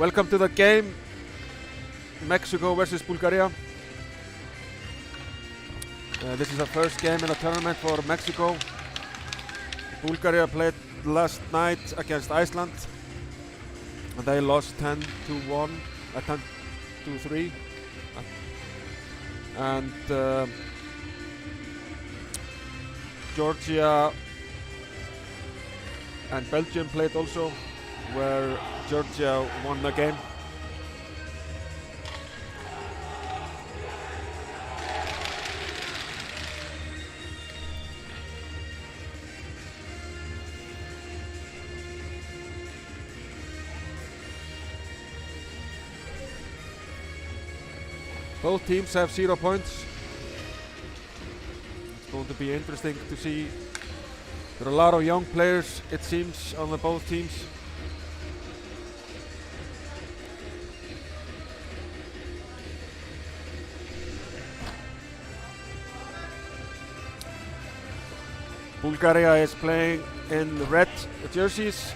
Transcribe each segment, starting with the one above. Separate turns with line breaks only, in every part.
Welcome to the game, Mexico versus Bulgaria. This is the first game in the tournament for Mexico. Bulgaria played last night against Iceland and they lost 10-1, 10-3. And Georgia and Belgium played also, where Georgia won the game. Both teams have 0 points. It's going to be interesting to see. There are a lot of young players, it seems, on the both teams. Bulgaria is playing in red jerseys.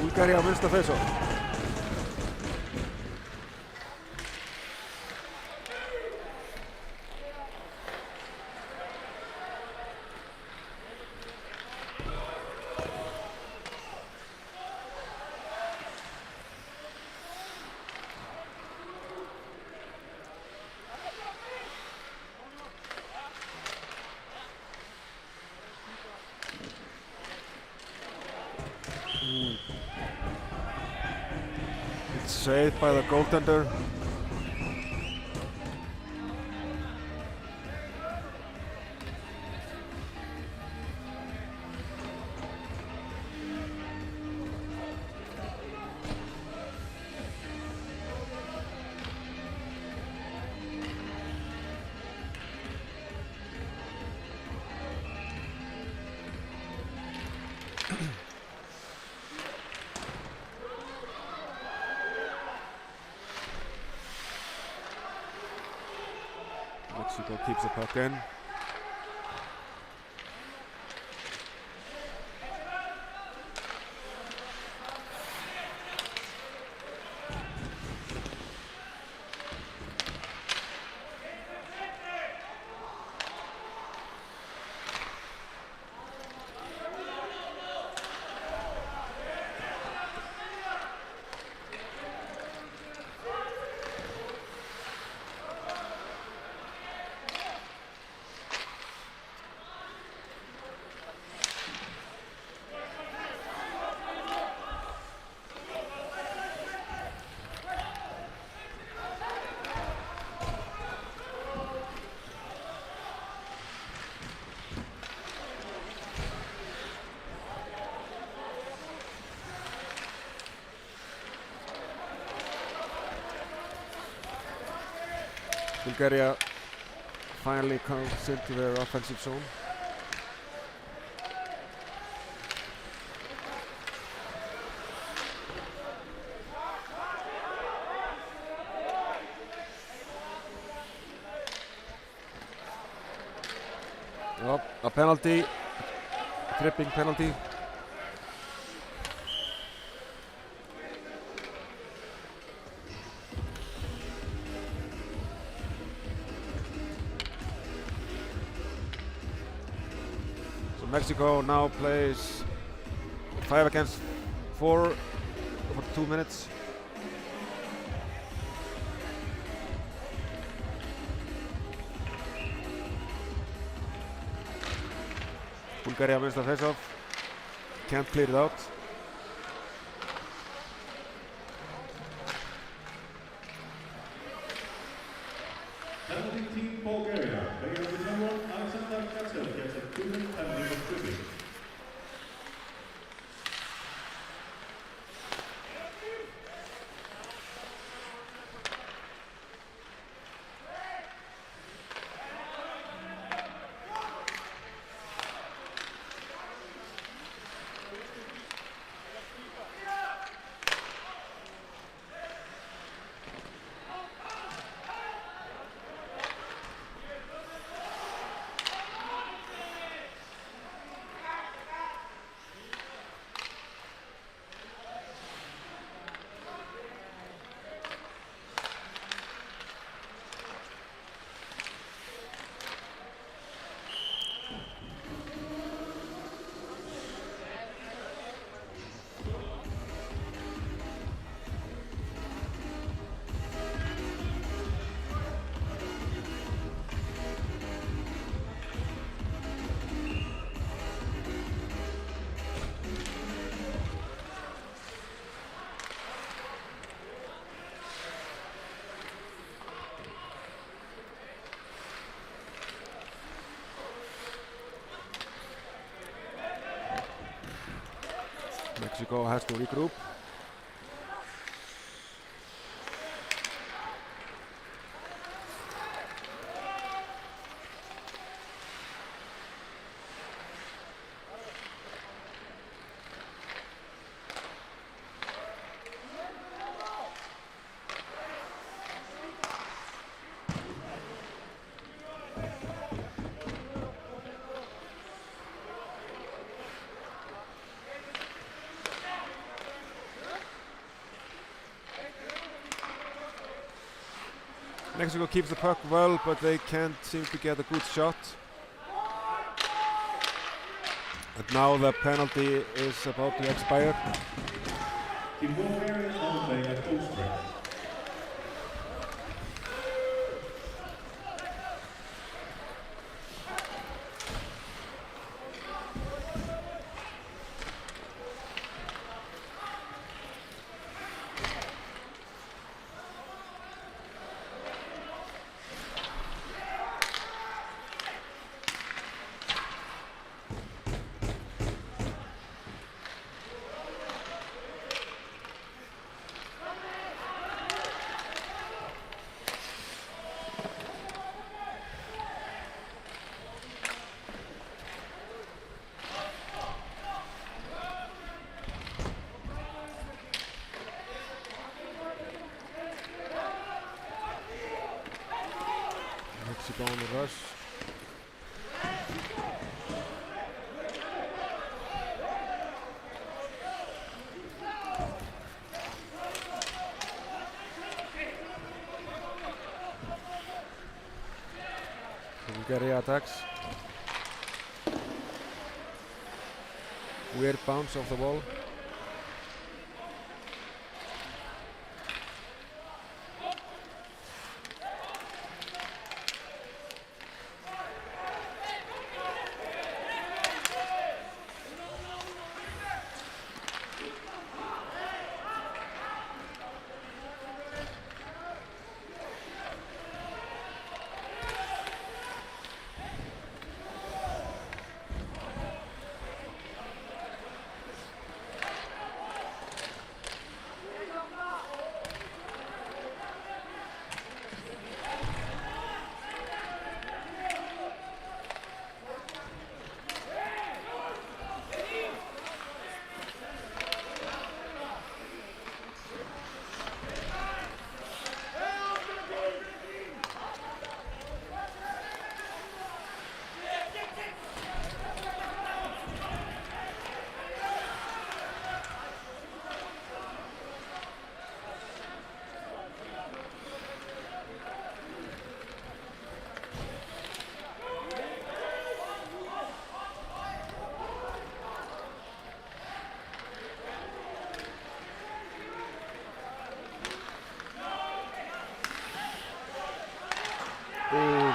Bulgaria wins the face-off. It's saved by the goaltender. Mexico keeps the puck in. Bulgaria finally comes into their offensive zone. Oh, a penalty, a tripping penalty. Mexico now plays 5 against 4 for 2 minutes. Bulgaria wins the face-off. Can't clear it out.
Penalty team Bulgaria. Player with number Alexander Katsev gets a 2-minute penalty for tripping.
Mexico has to regroup. Mexico keeps the puck well, but they can't seem to get a good shot. And now the penalty is about to expire.
Team Bulgaria now playing at full strength.
Mexico on the rush. Bulgaria attacks. Weird bounce off the ball.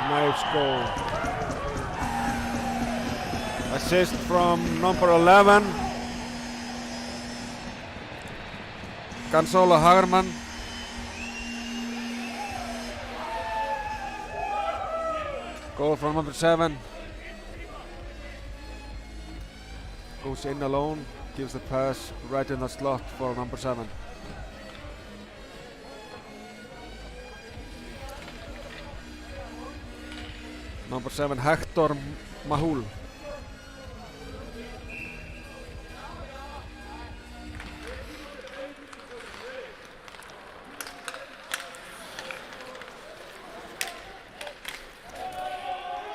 Nice goal. Assist from number 11. Gonzalo Hagerman. Goal from number 7. Goes in alone, gives the pass right in the slot for number 7. Number 7, Hector Mahul.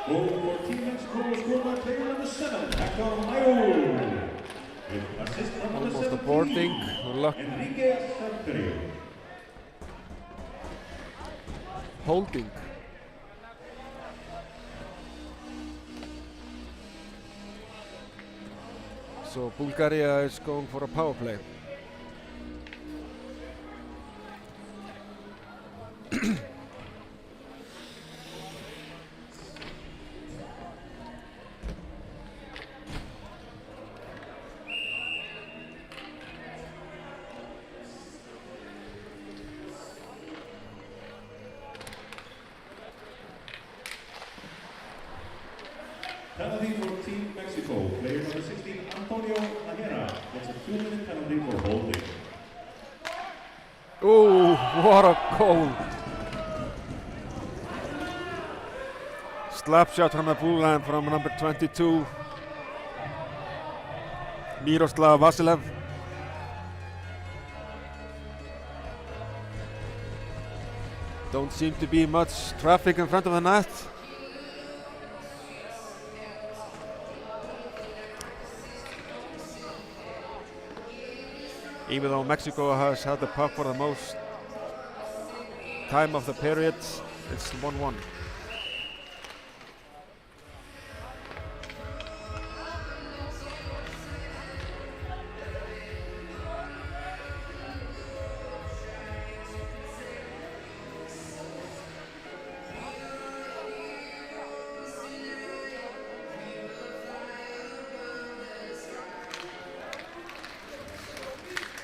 Goal for Team Mexico scored by player number 7, Hector Mahul. With assist from number
Almost a
17,
boarding. Luck.
Enrique Santerio.
Holding. So Bulgaria is going for a power play.
Penalty for Team Mexico. Player number 16, Antonio Najera, gets a 2-minute penalty for holding.
Oh, what a goal! Slap shot from the blue line from number 22, Miroslav Vasilev. Don't seem to be much traffic in front of the net. Even though Mexico has had the puck for the most time of the period, it's 1-1.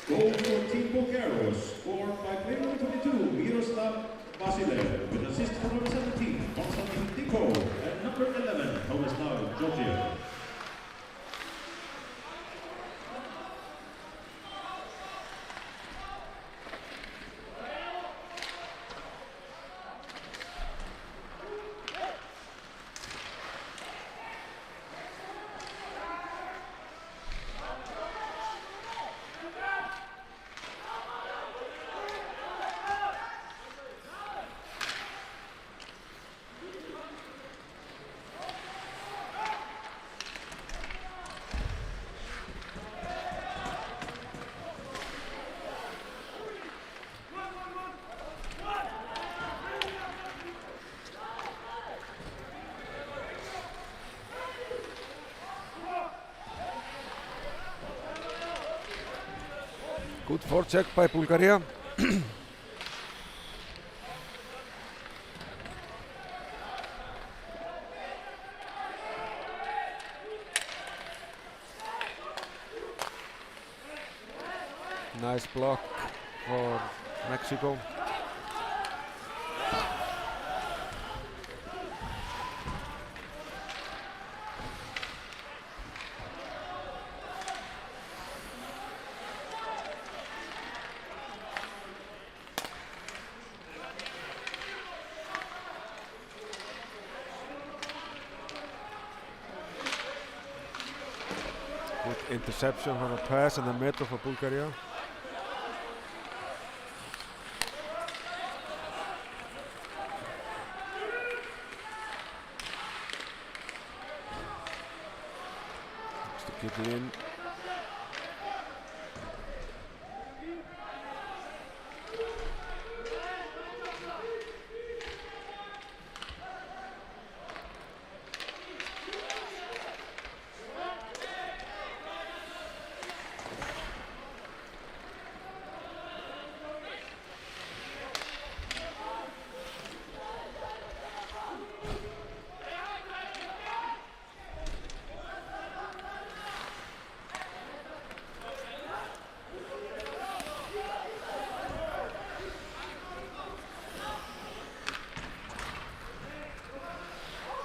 Goal for Team Bulgaria, scored by player number 22, Miroslav Vasilev, with assist from number 17, Konstantin Diko, and number 11, Tomislav Georgiev.
Good forecheck by Bulgaria. Nice block for Mexico. Good interception on a pass in the middle for Bulgaria. Just to keep it in.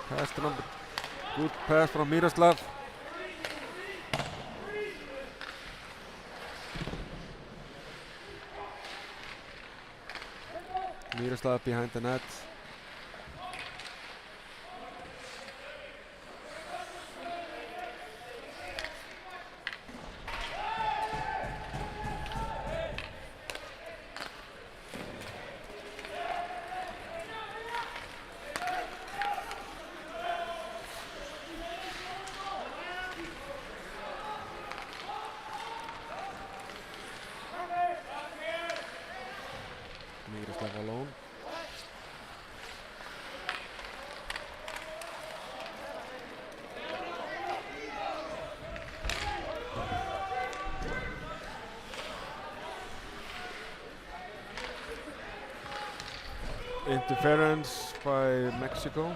Pass to number, good pass from Miroslav. Miroslav behind the net. Miroslav alone. Interference by Mexico.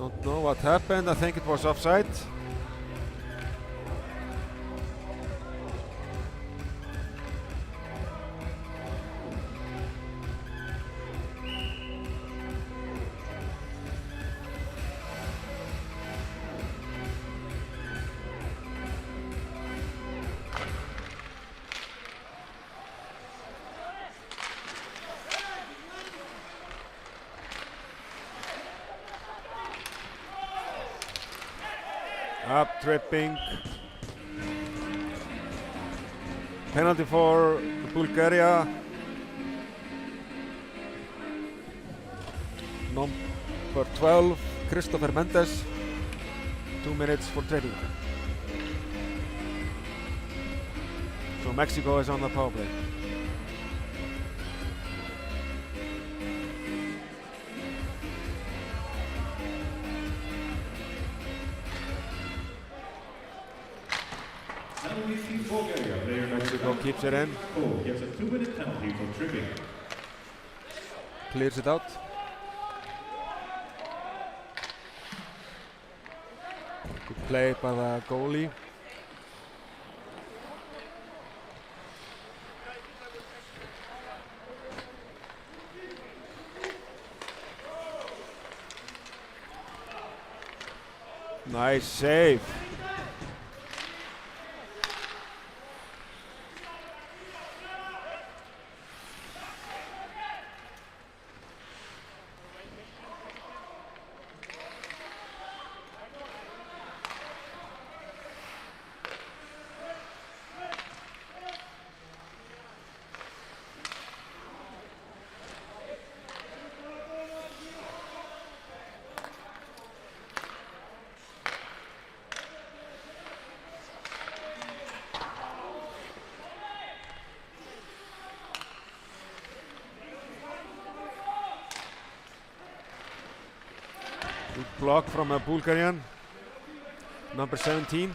Don't know what happened. I think it was offside. Up tripping. Penalty for Bulgaria. Number 12, Christopher Mendes. 2 minutes for tripping. So Mexico is on the power play. Mexico keeps it in.
Gets a 2-minute penalty for tripping.
Clears it out. Good play by the goalie. Nice save. Good block from a Bulgarian. Number 17.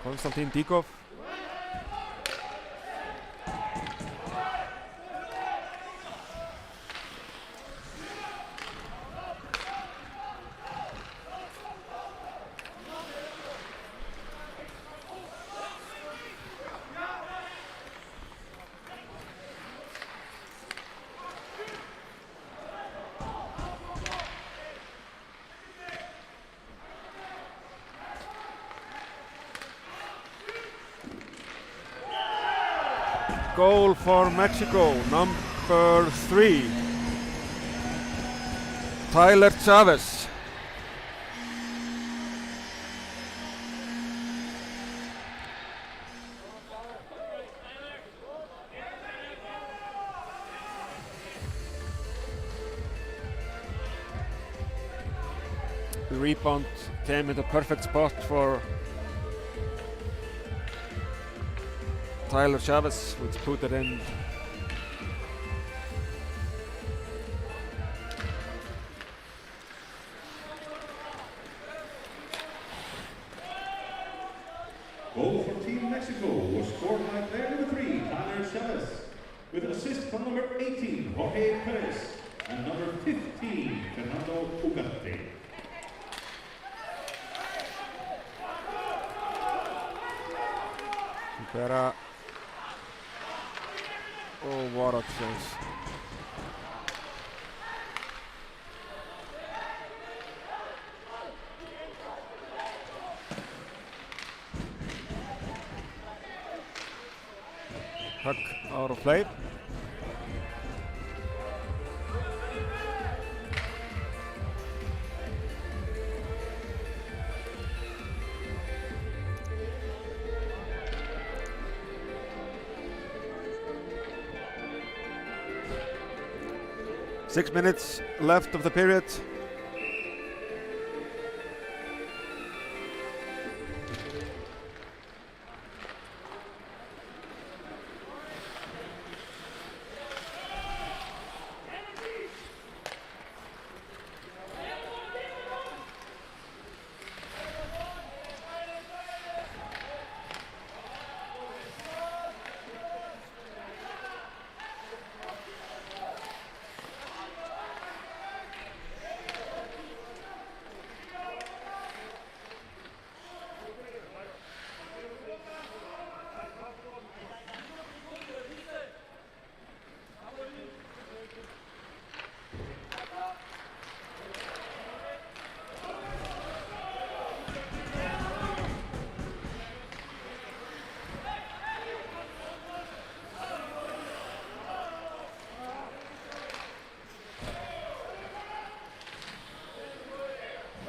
Konstantin Dikov. Goal for Mexico, number 3, Tyler Chavez. The rebound came in the perfect spot for Tyler Chavez, which put it in.
Goal for Team Mexico was scored by player number 3, Tyler Chavez, with an assist from number 18, Jorge Perez, and number 15, Fernando Ugarte.
Supera. Oh, what a chance. Puck out of play. Six minutes left of the period.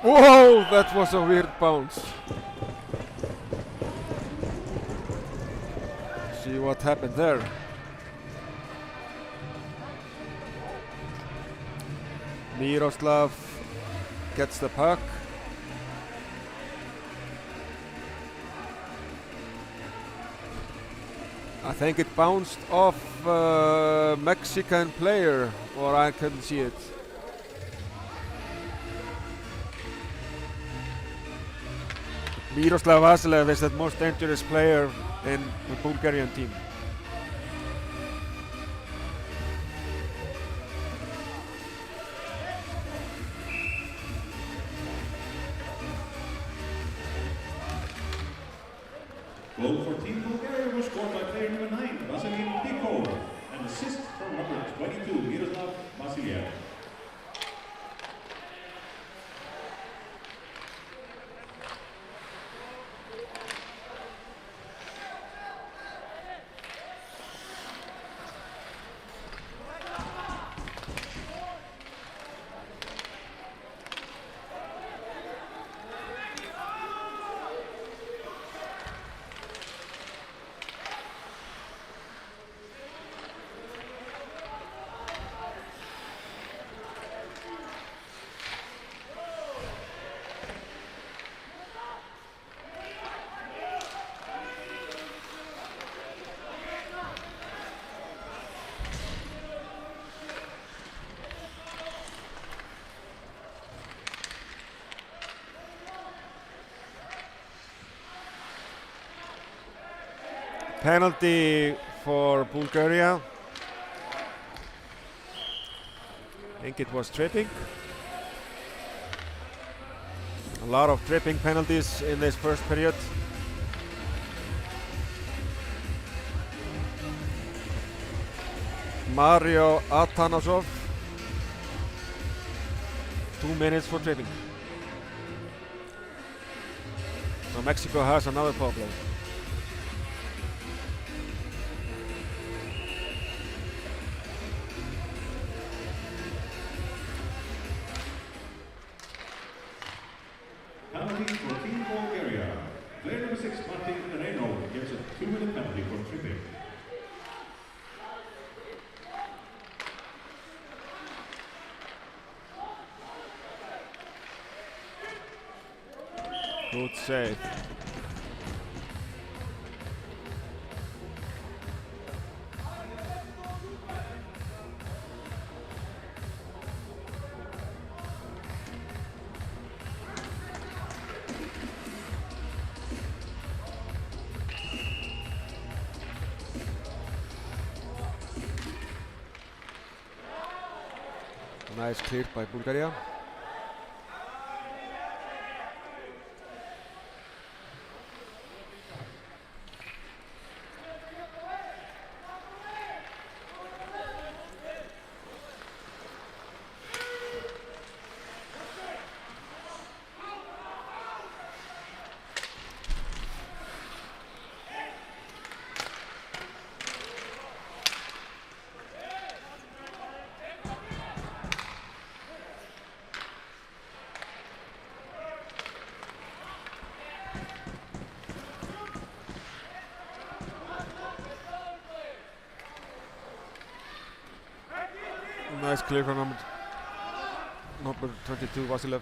Whoa, that was a weird bounce. See what happened there. Miroslav gets the puck. I think it bounced off a Mexican player, or I couldn't see it. Miroslav Vasilev is the most dangerous player in the Bulgarian team.
Goal for Team Bulgaria was scored by player number 9, Vasilin Dikov, and assist from number 22, Miroslav Vasiliev.
Penalty for Bulgaria. I think it was tripping. A lot of tripping penalties in this first period. Mario Atanasov. 2 minutes for tripping. So Mexico has another problem.
Penalty for Team Bulgaria. Player number 6, Martin Reno, gets a 2-minute penalty for tripping.
Good save. Nice clear by Bulgaria. Nice clear from number 22, Vasilev.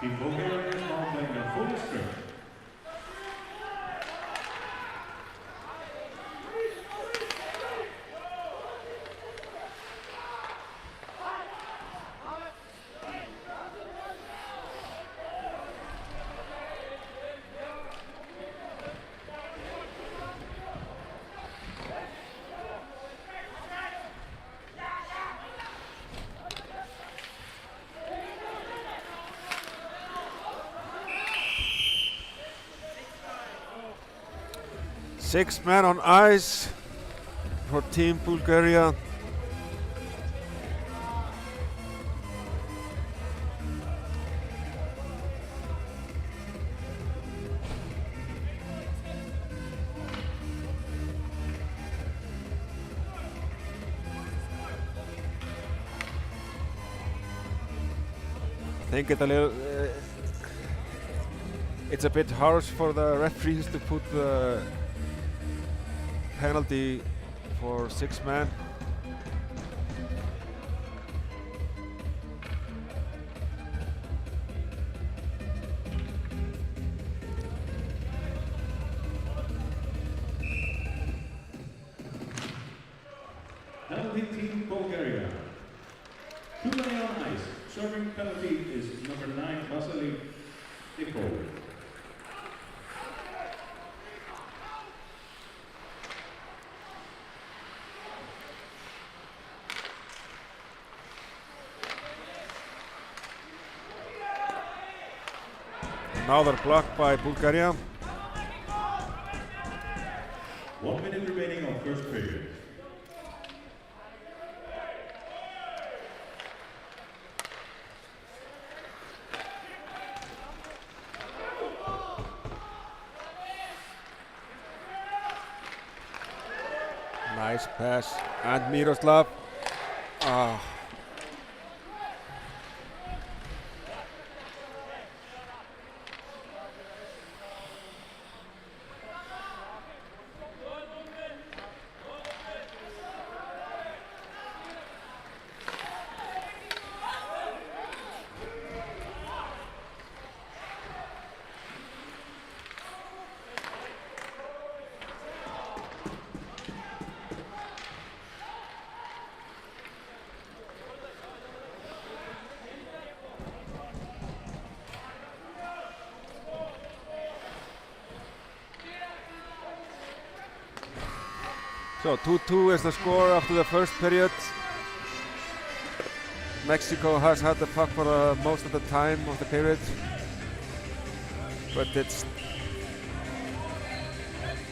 Team Bulgaria is now playing a full script.
6 men on ice for Team Bulgaria. I think it's a bit harsh for the referees to put the penalty for 6 men.
Penalty Team Bulgaria. Too many on ice. Serving penalty is number 9, Vasily Nikol.
Another block by Bulgaria.
1 minute remaining of first period.
Nice pass, and Miroslav. So 2-2 is the score after the first period. Mexico has had the puck for most of the time of the period, but it's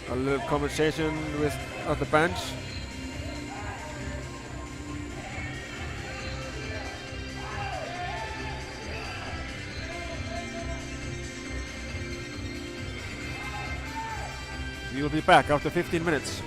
a little conversation at the bench. We will be back after 15 minutes.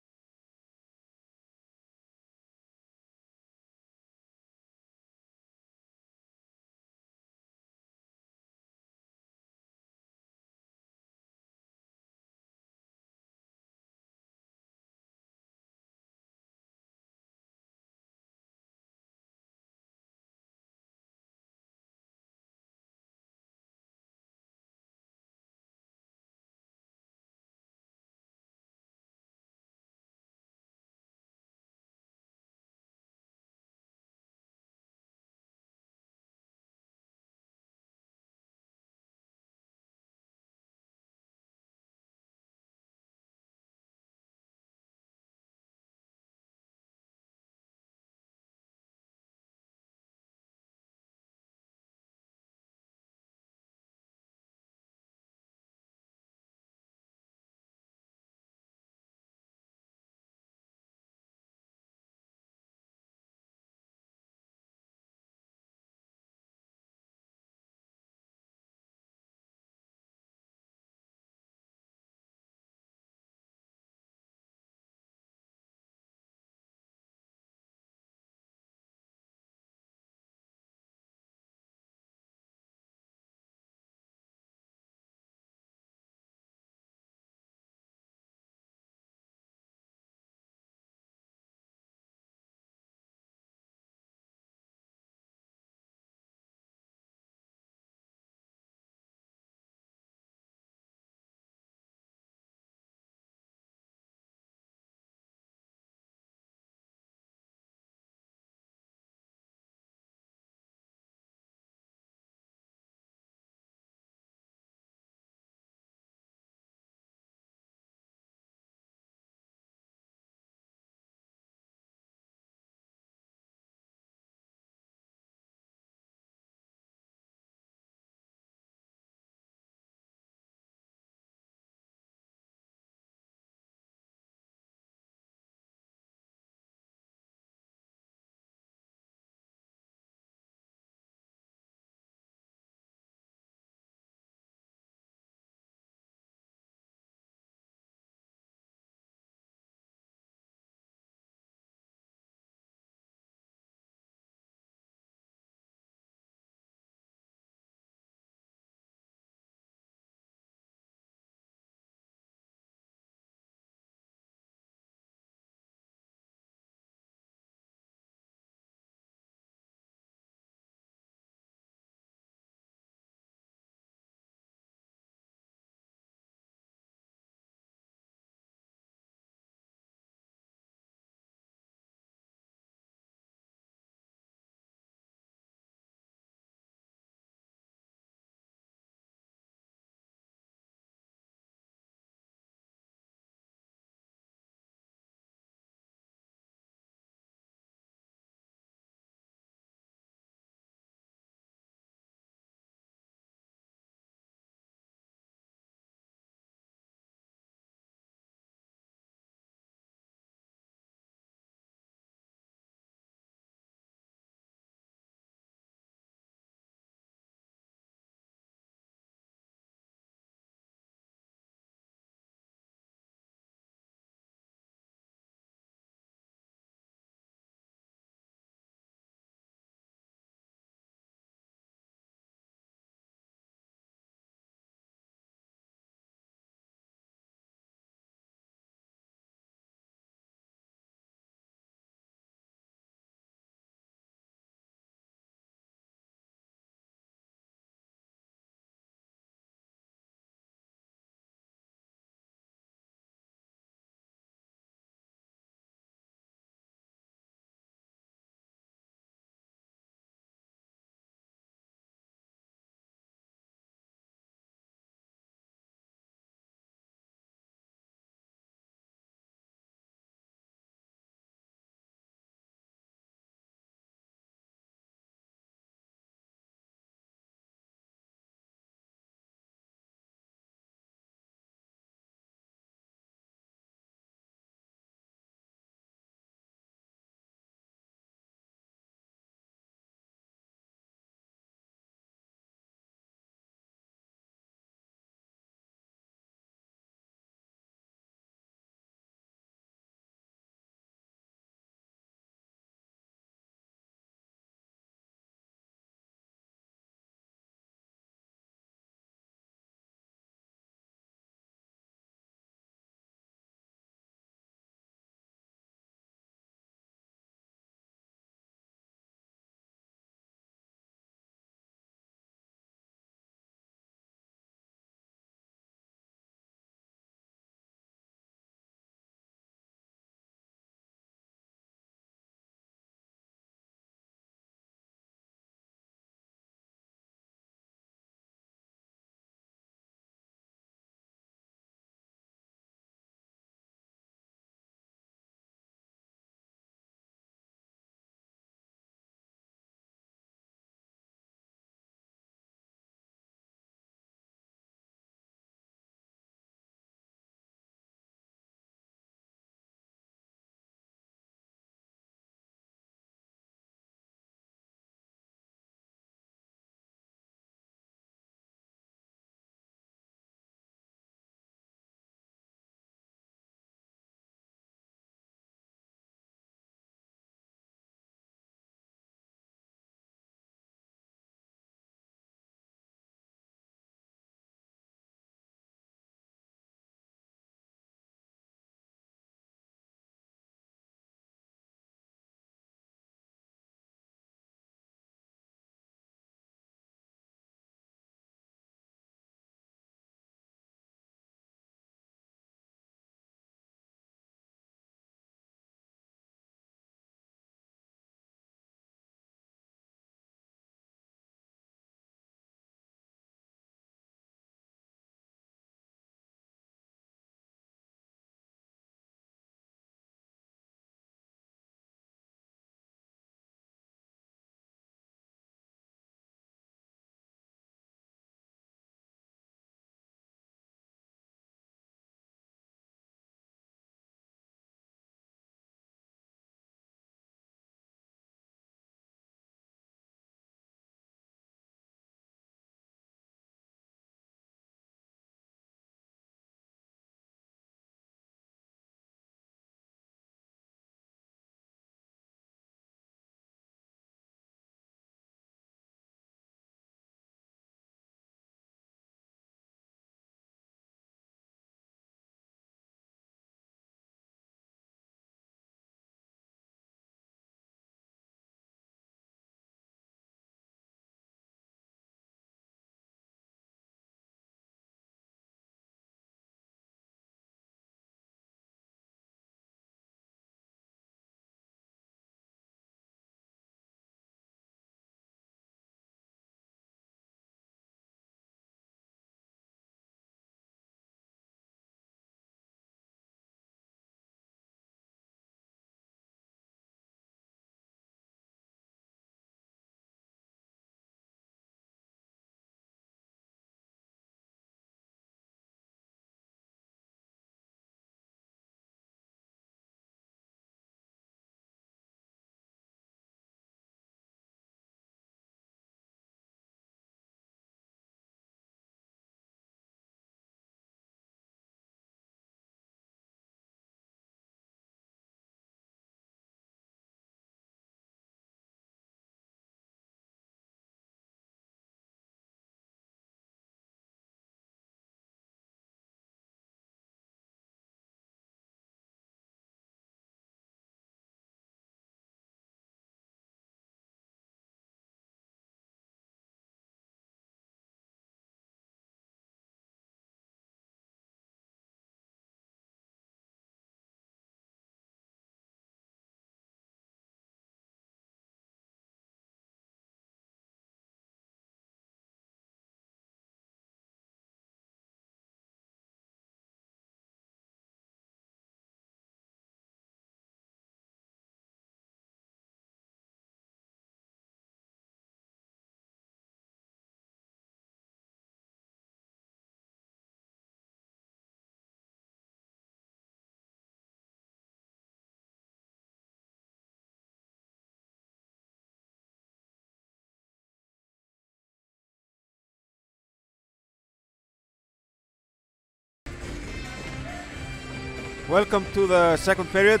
Welcome to the second period.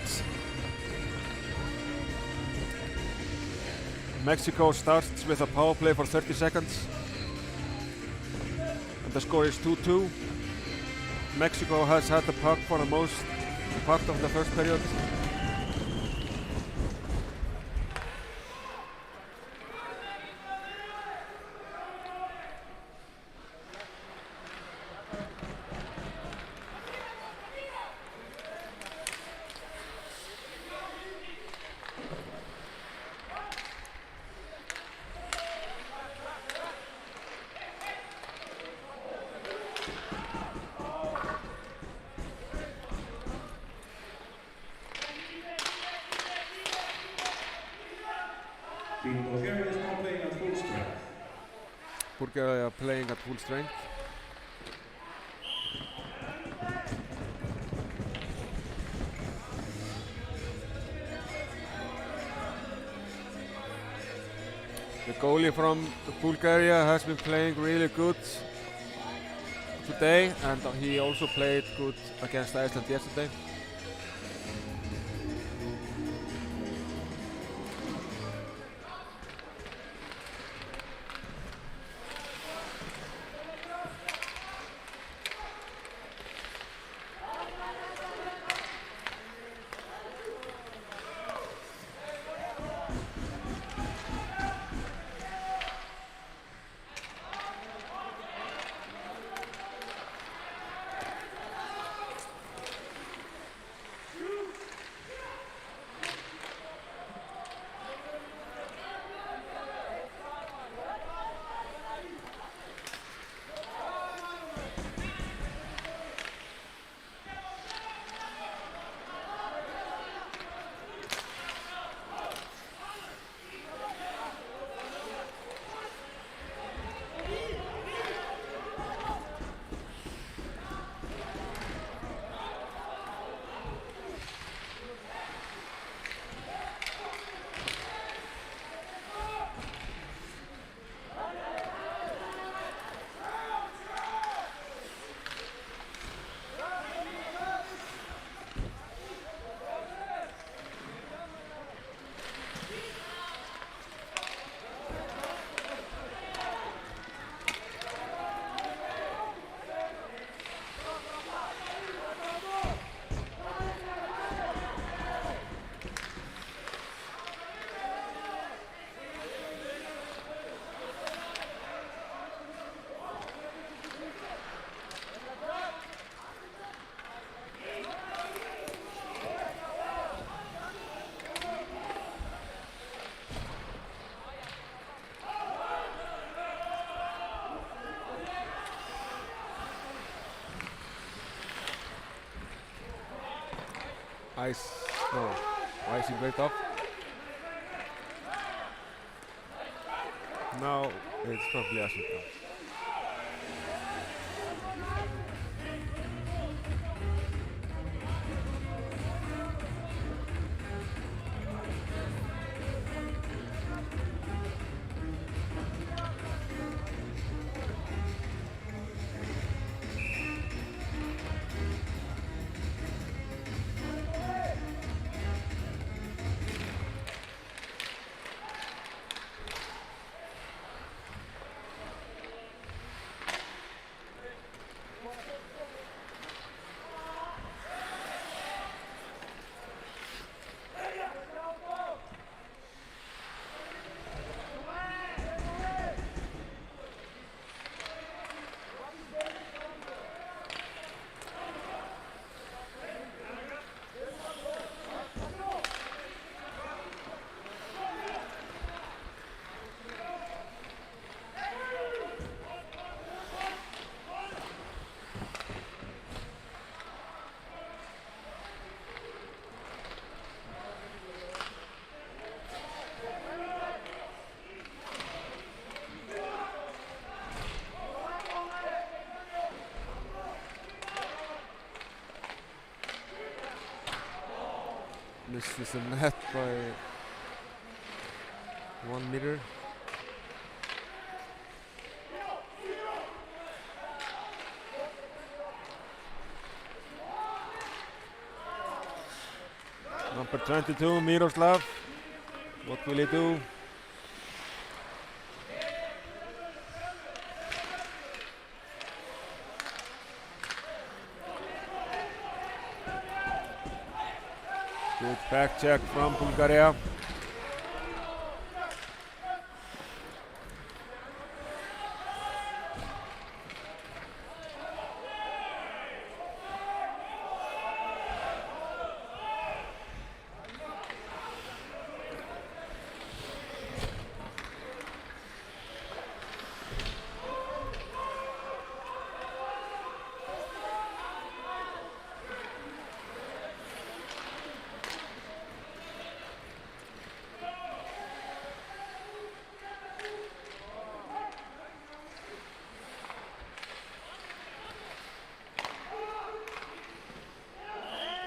Mexico starts with a power play for 30 seconds. And the score is 2-2. Mexico has had the puck for the most part of the first period.
Team Bulgaria is now playing at full strength.
Bulgaria are playing at full strength. The goalie from Bulgaria has been playing really good today, and he also played good against Iceland yesterday. Icing break off. Now it's probably icing now. Misses the net by 1 meter. Number 22, Miroslav. What will he do? Good back check from Bulgaria.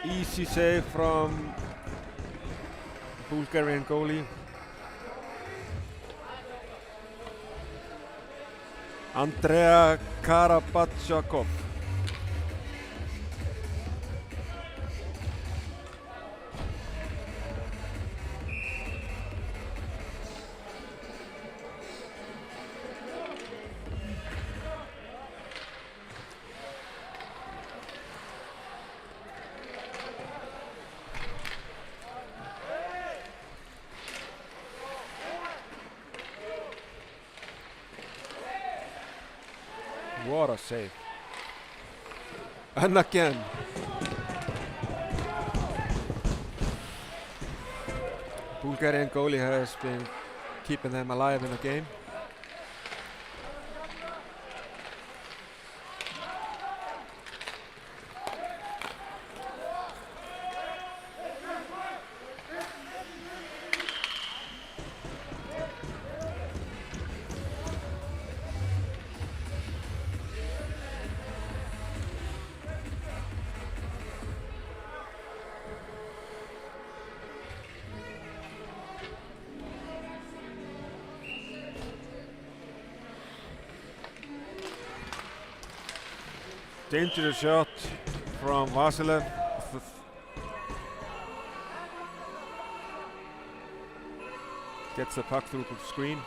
Easy save from Bulgarian goalie. Andrea Karabachakov. What a save. And again. Bulgarian goalie has been keeping them alive in the game. Dangerous shot from Vasilev. Gets the puck through the screen.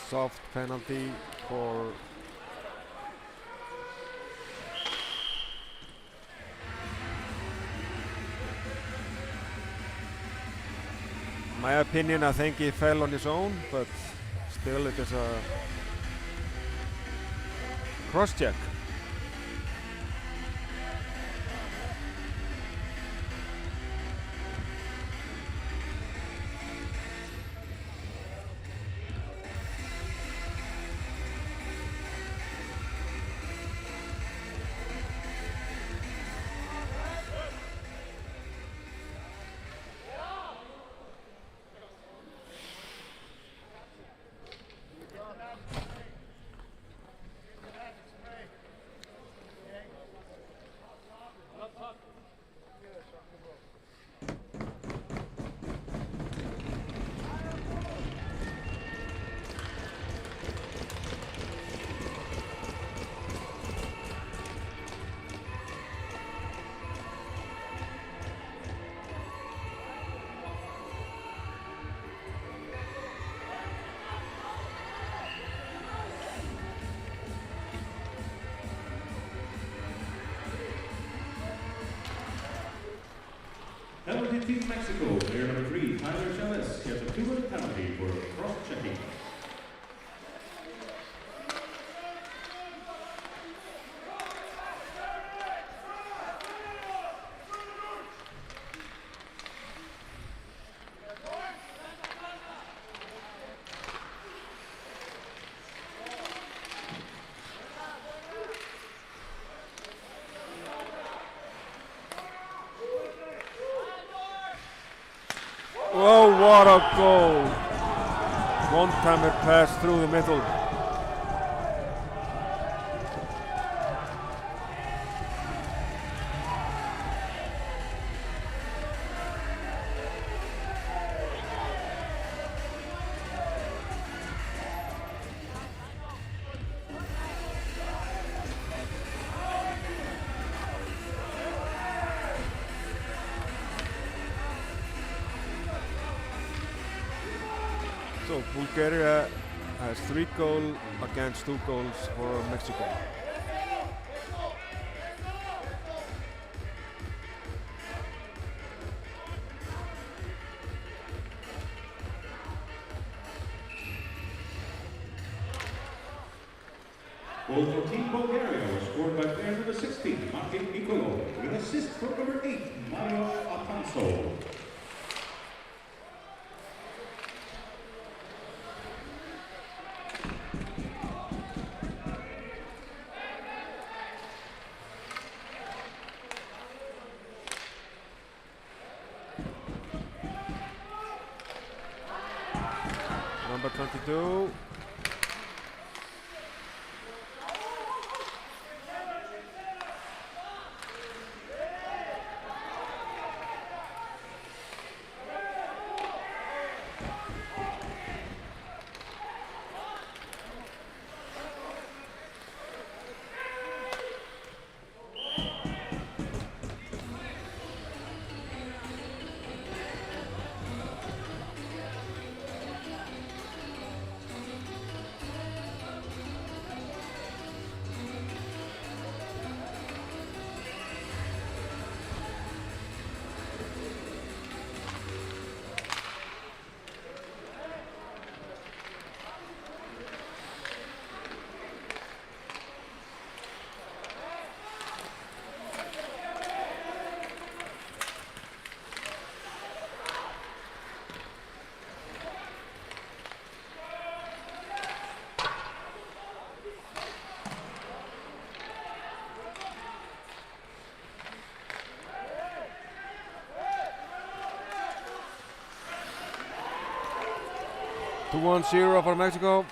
Soft penalty for my opinion. I think he fell on his own, but still it is a cross check.
Penalty Team Mexico, player number 3, Tyler Chavez, gets a 2-minute penalty for cross-checking.
Oh, what a goal! One-timer pass through the middle. So Bulgaria has 3 goals against 2 goals for Mexico.
Goal for Team Bulgaria was scored by player number 16, Martin Nikolov, with assist from number 8, Mario Atanso.
Number 22. Two 1-0 for Mexico.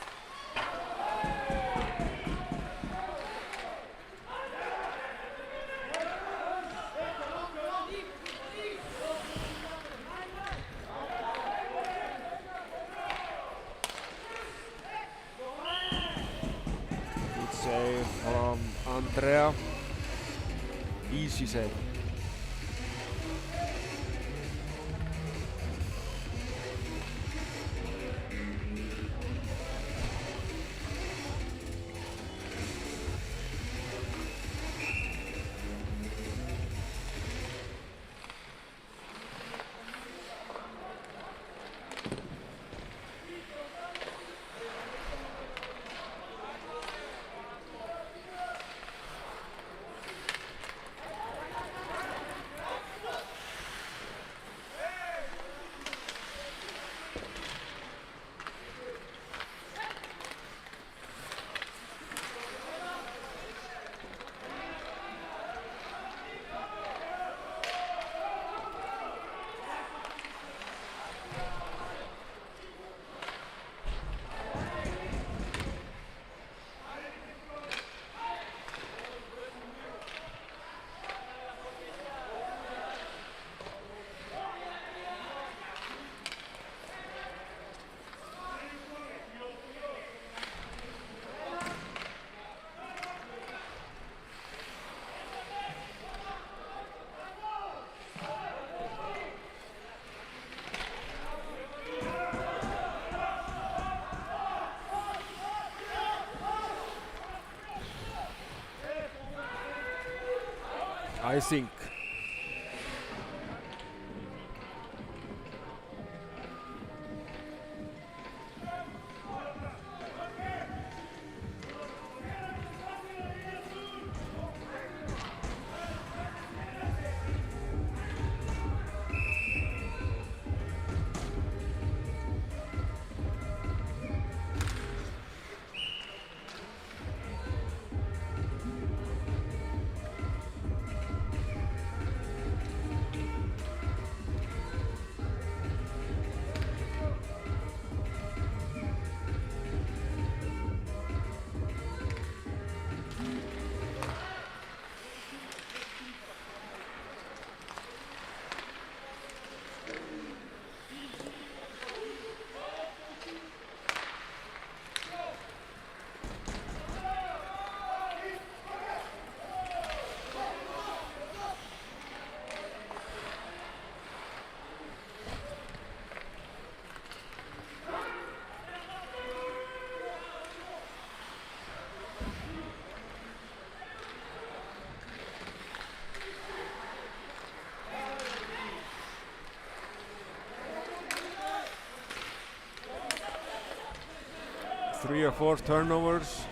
Good save from Andrea. Easy save. I think. 3 or 4 turnovers.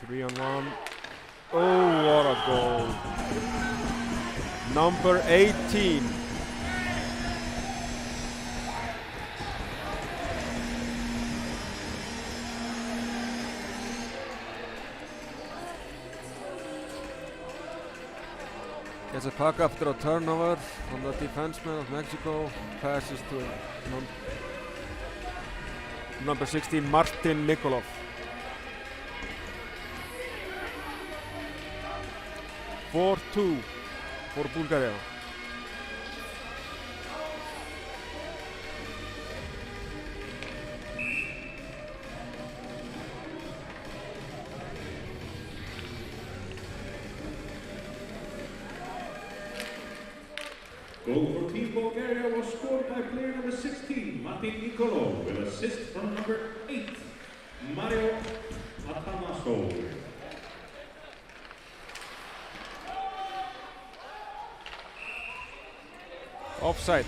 Three on one. Oh, what a goal. Number 18. Gets a puck after a turnover from the defenseman of Mexico. Passes to number 16, Martin Nikolov. 4-2 for Bulgaria.
Goal for Team Bulgaria was scored by player number 16, Martin Nikolov, with assist from number 8, Mario Atanasov.
Offside.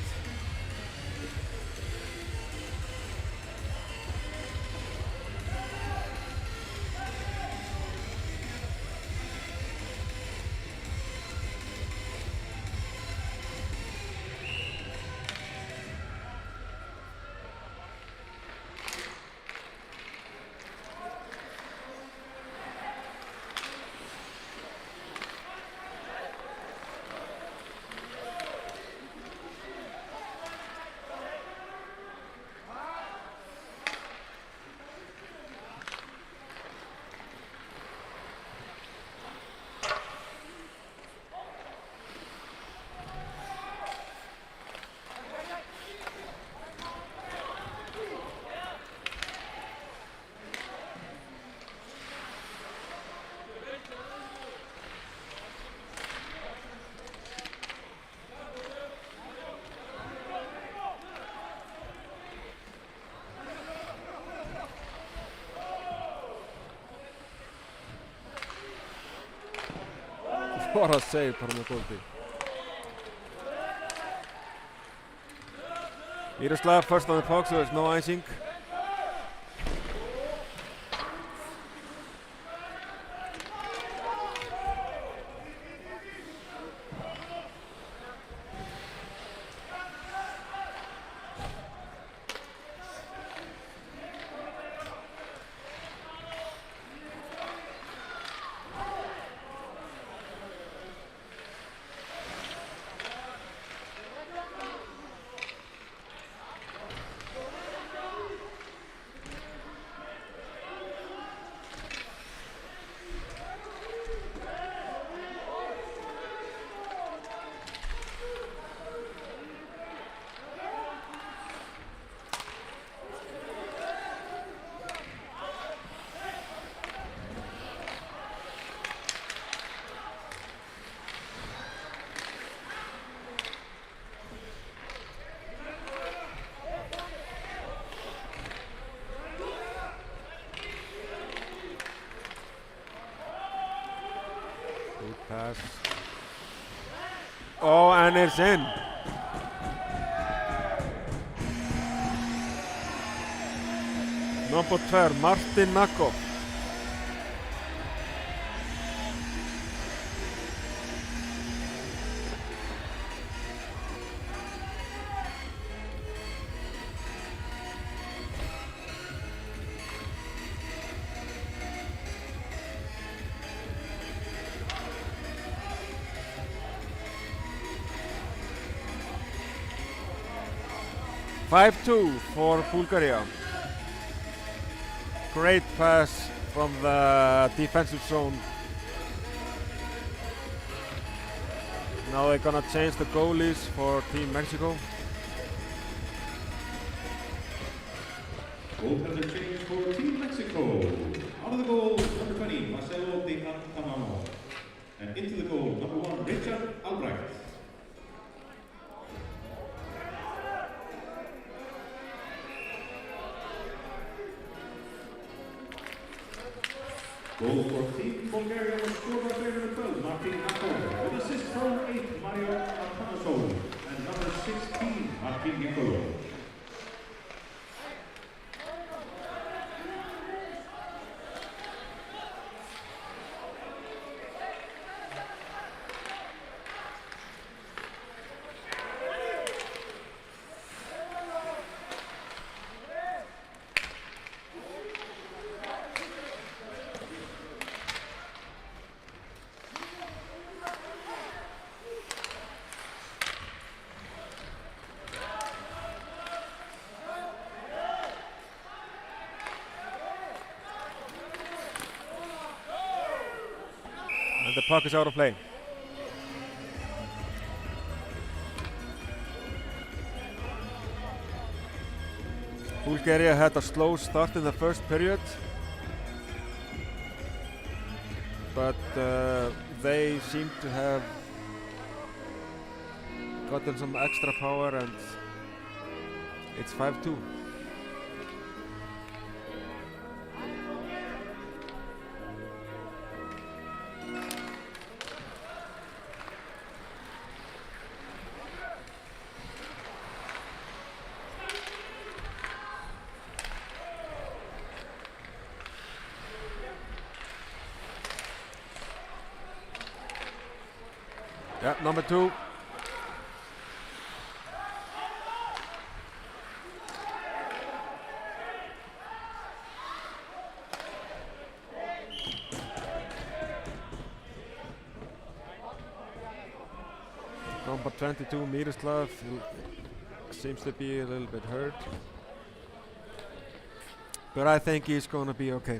What a save from the goalkeeper. Miroslav first on the puck, so there's no icing. Good pass. Oh, and it's in. Number 2, Martin Nakov. (5-2) for Bulgaria. Great pass from the defensive zone. Now they're gonna change the goalies for Team Mexico.
Both have the change for Team Mexico. Out of the goal, number 20, Marcelo de Antamamo. And into the goal, number 1, Richard Albrecht. Goal for Team Bulgaria was scored by player number 12, Martin Nakov, with assist from 8, Mario Atanasov, and number 16, Martin Nicolo.
And the puck is out of play. Bulgaria had a slow start in the first period, but they seem to have gotten some extra power, and it's 5-2. Yeah, number 2. Number 22, Miroslav, seems to be a little bit hurt, but I think he's going to be okay.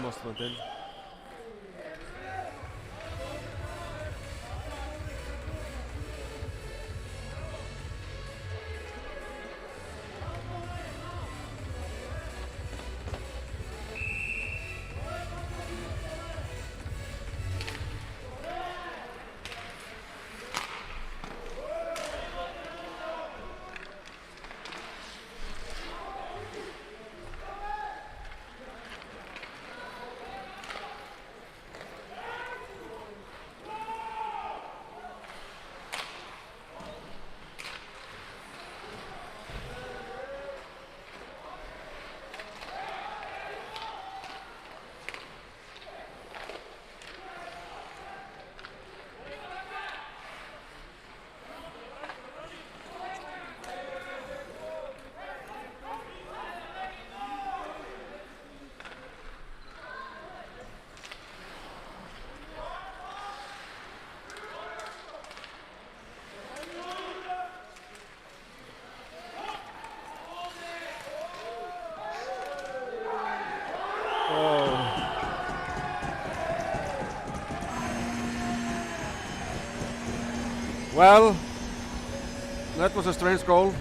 almost went in. Well, that was a strange goal.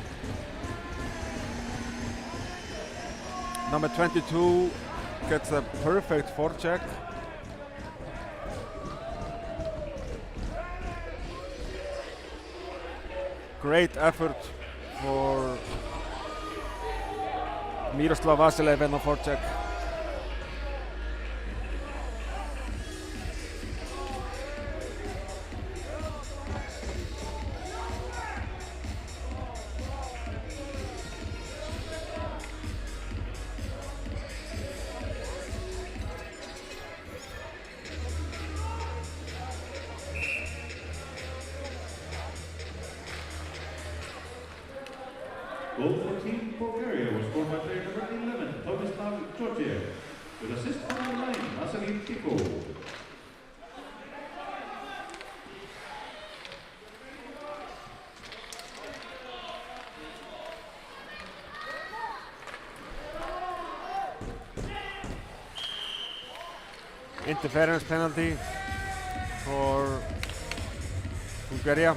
Number 22 gets a perfect forecheck. Great effort for Miroslav Vasilev on the forecheck.
Goal for Team Bulgaria was scored by player number 11, Tomislav Georgiev, with assist from number 9, Vasilij Tiko.
Interference penalty for Bulgaria.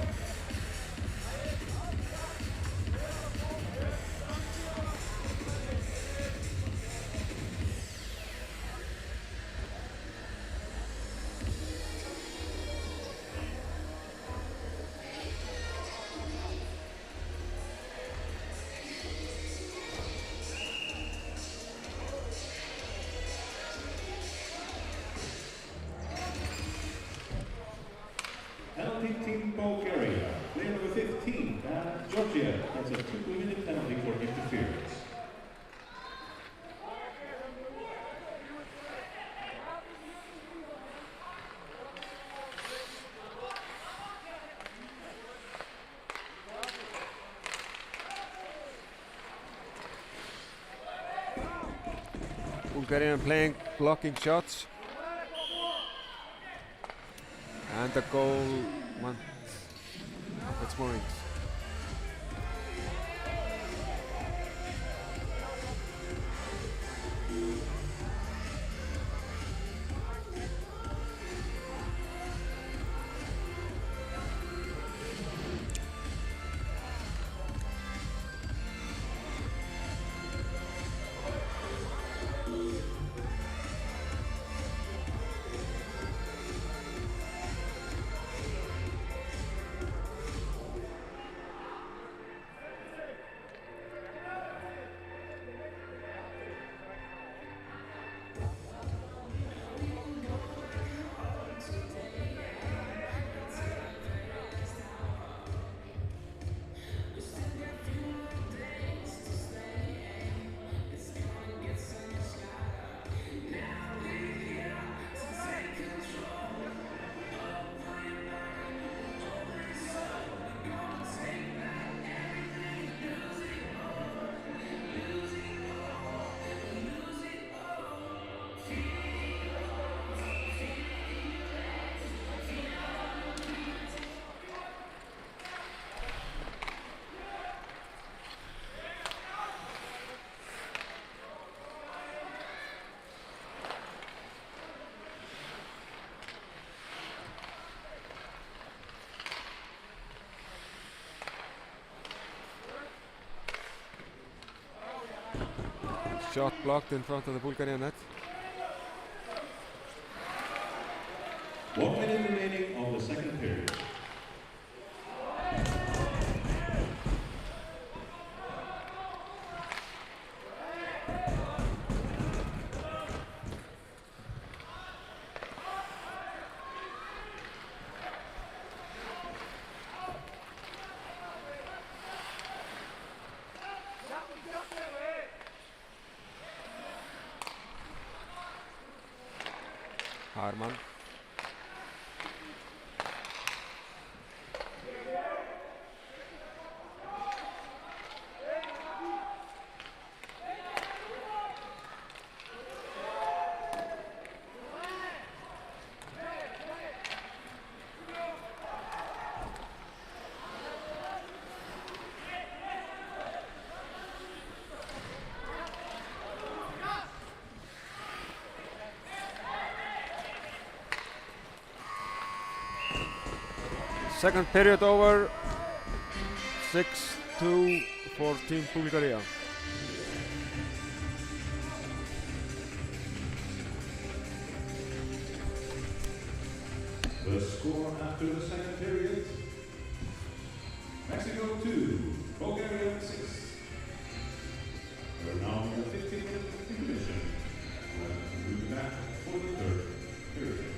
Penalty Team Bulgaria, player number 15, Georgiev, that's a 2-minute penalty for interference.
Bulgarian playing, blocking shots. And the goal went off its moorings. Shot blocked in front of the Bulgarian net.
1 minute remaining of the second period.
Harman. Second period over. 6-2 for Team Bulgaria.
The score after the second period: Mexico 2, Bulgaria 6. We're now in the 15-minute intermission. We'll be back for the third period.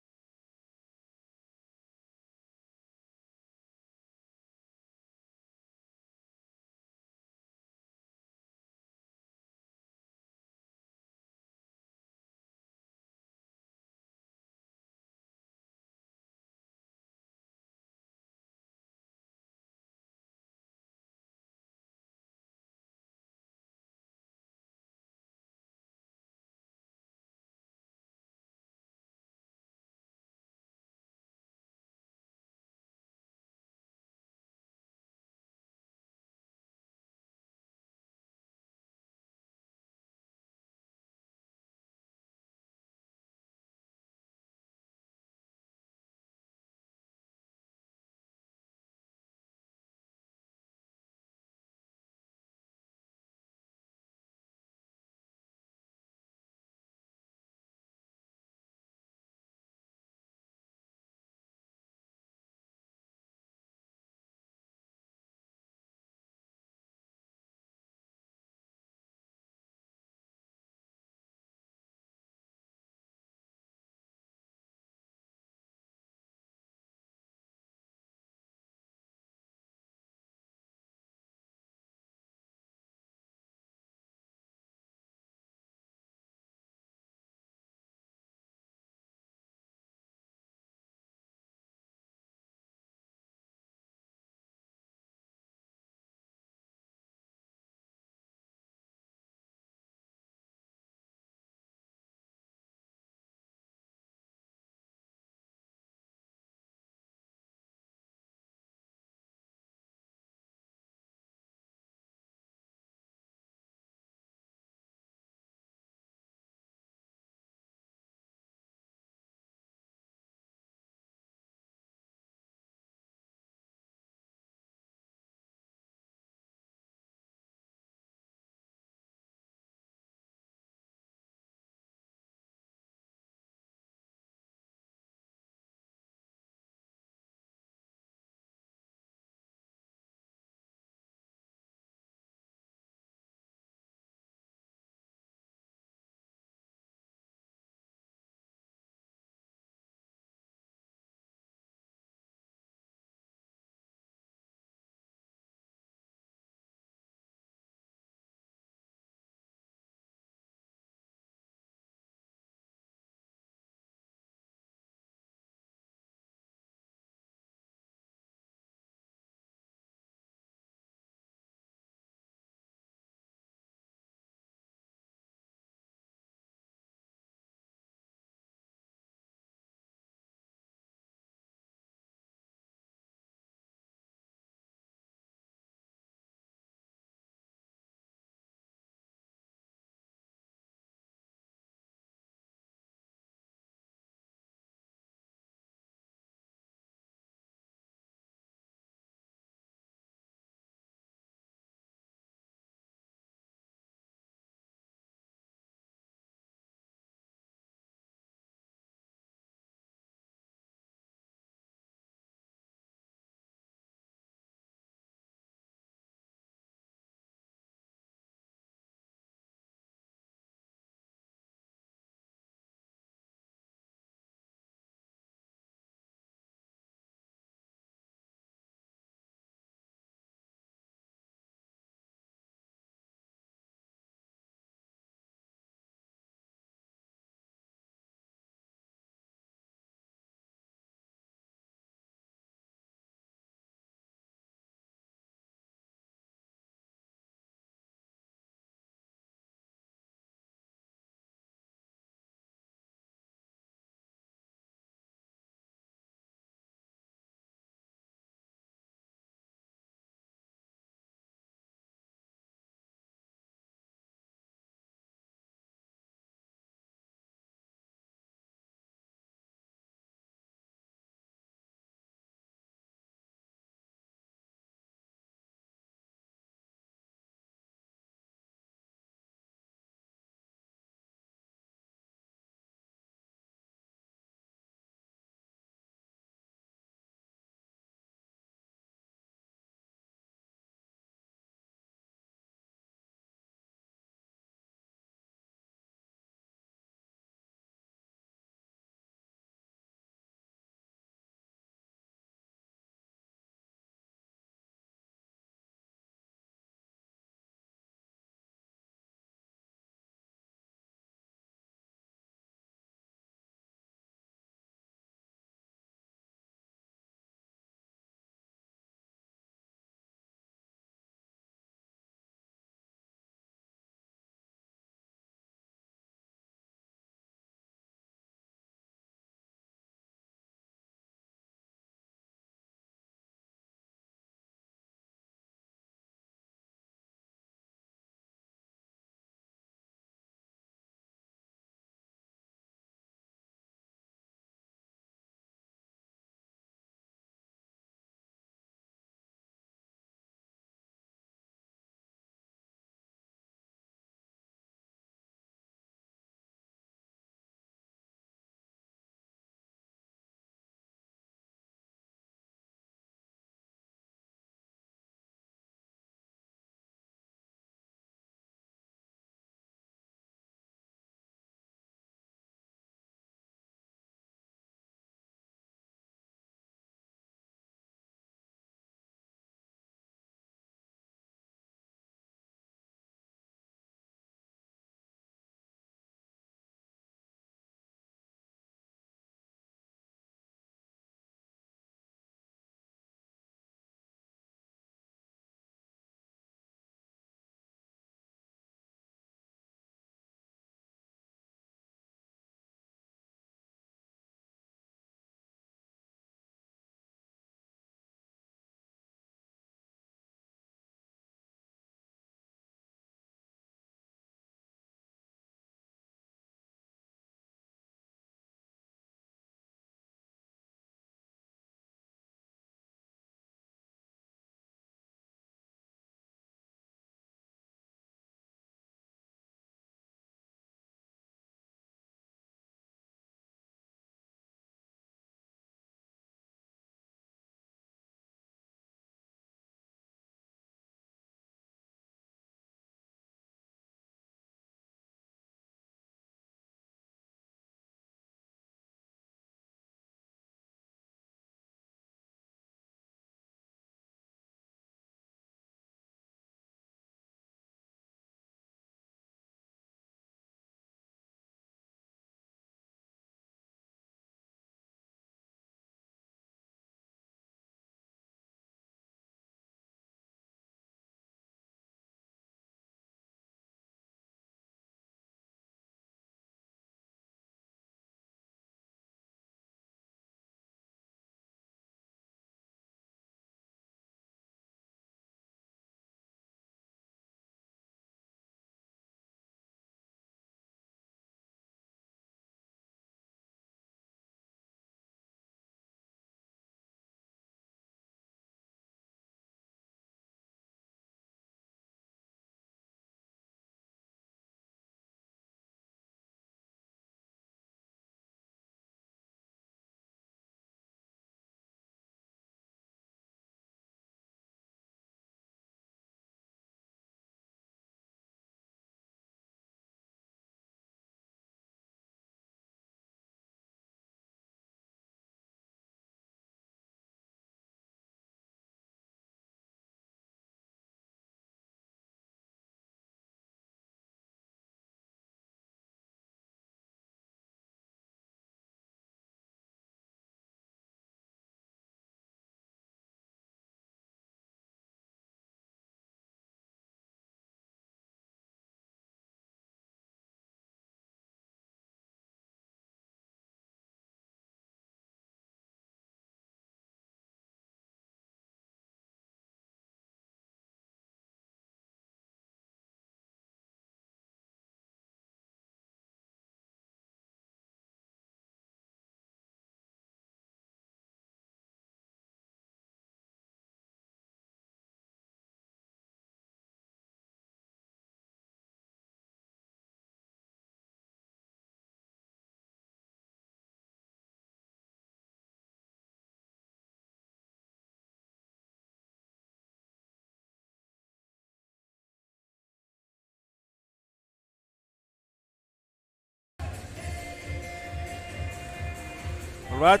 Alright,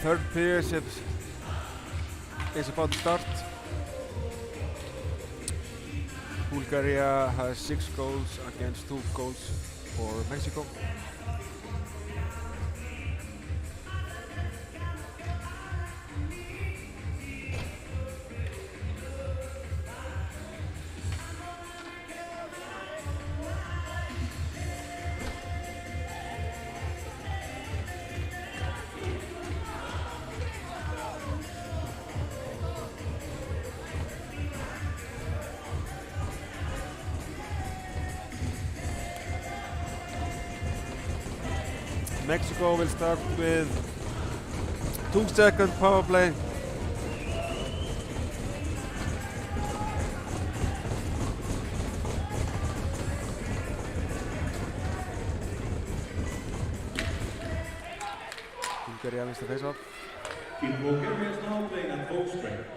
third period is about to start. Bulgaria has 6 goals against 2 goals for Mexico. Mexico will start with 2-second power play. Bulgaria wins the face-off.
Team Bulgaria is now playing at full strength.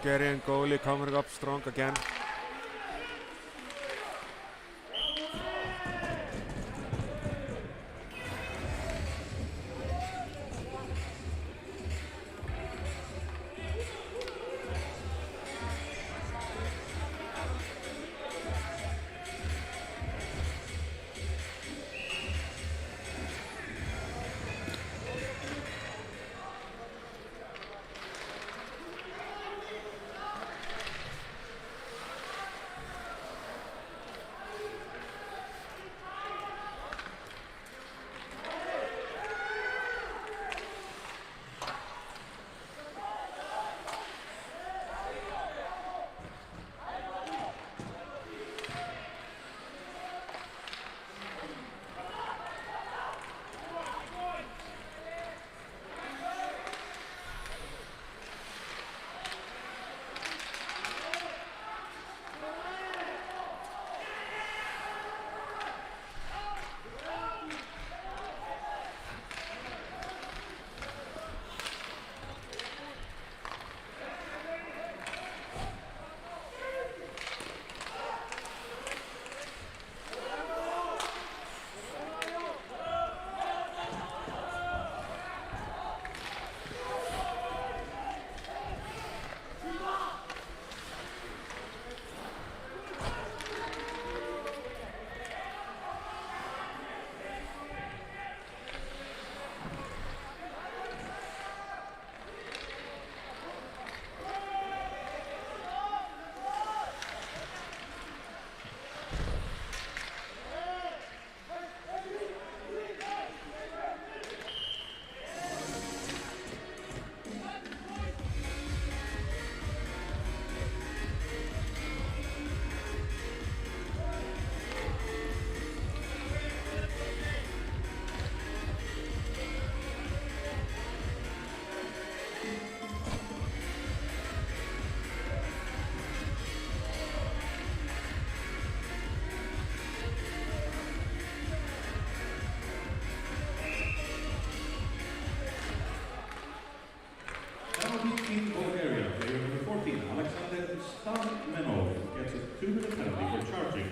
Bulgarian goalie coming up strong again. Team Bulgaria, player number 14, Alexander Starmenov, gets a 2-minute penalty for charging.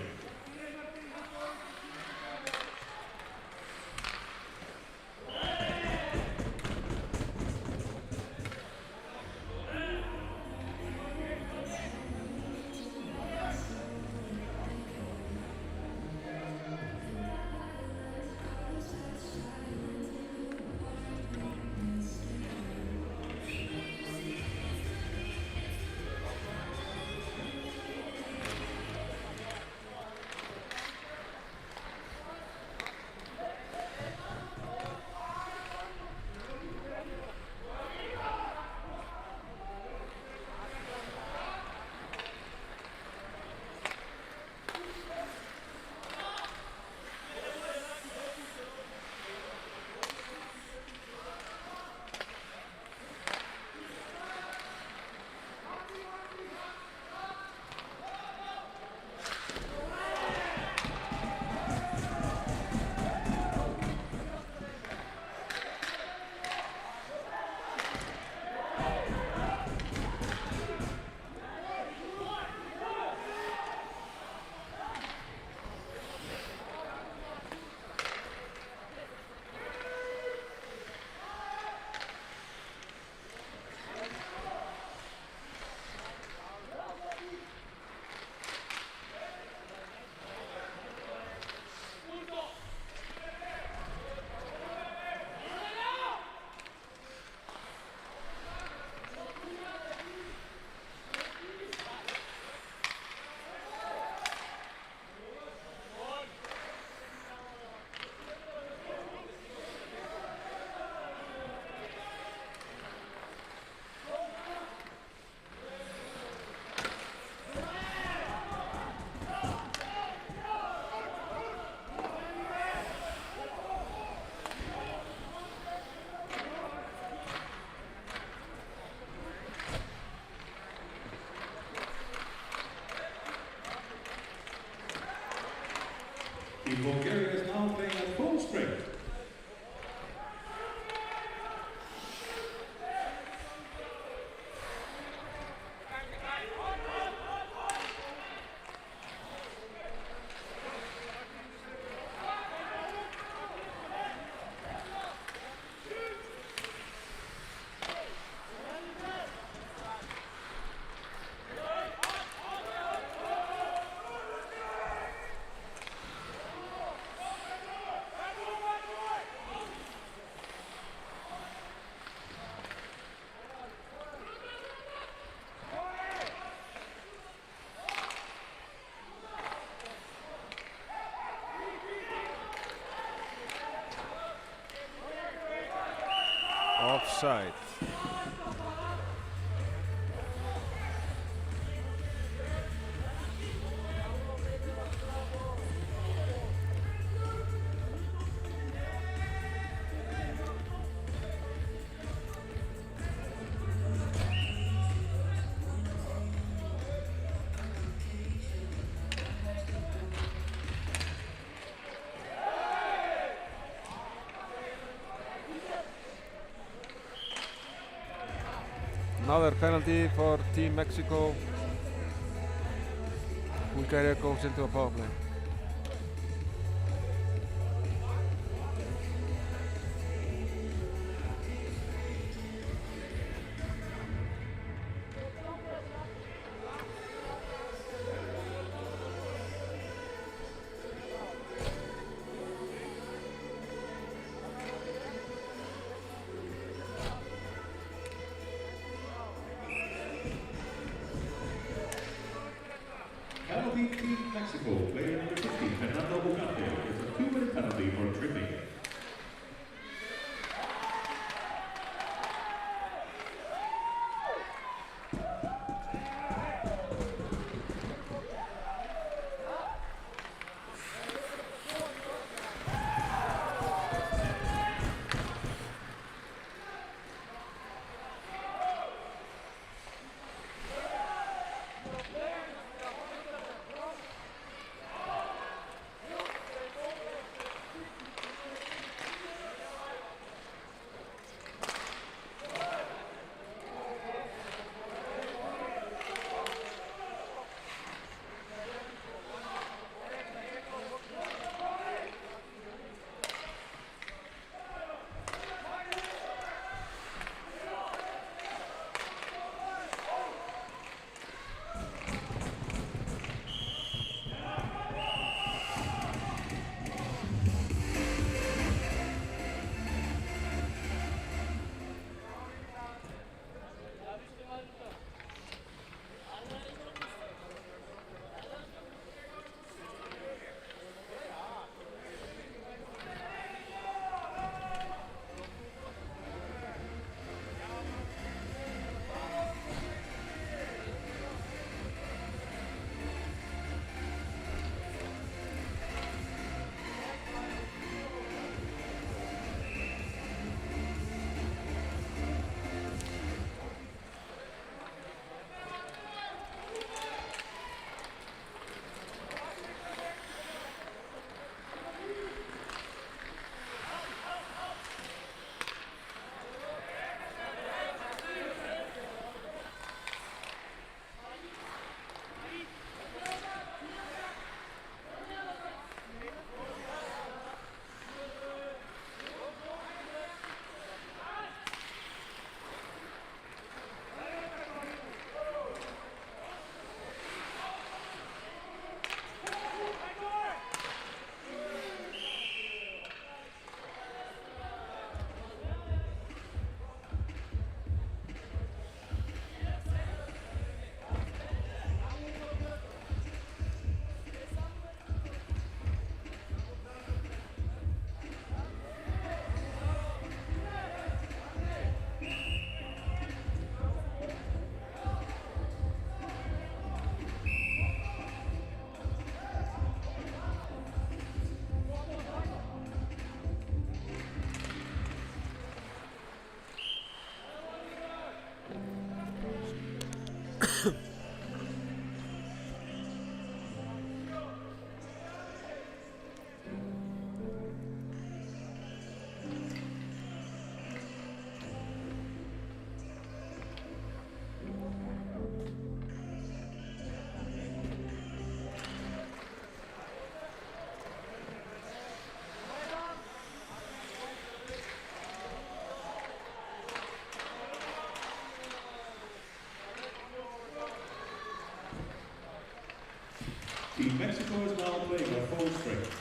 Team Bulgaria is now playing at full strength.
Offside. Another penalty for Team Mexico. Bulgaria goes into a power play.
Penalty Team Mexico, player number 50, Fernando Ugarte, is a 2-minute penalty for tripping. Team Mexico is now playing at full strength.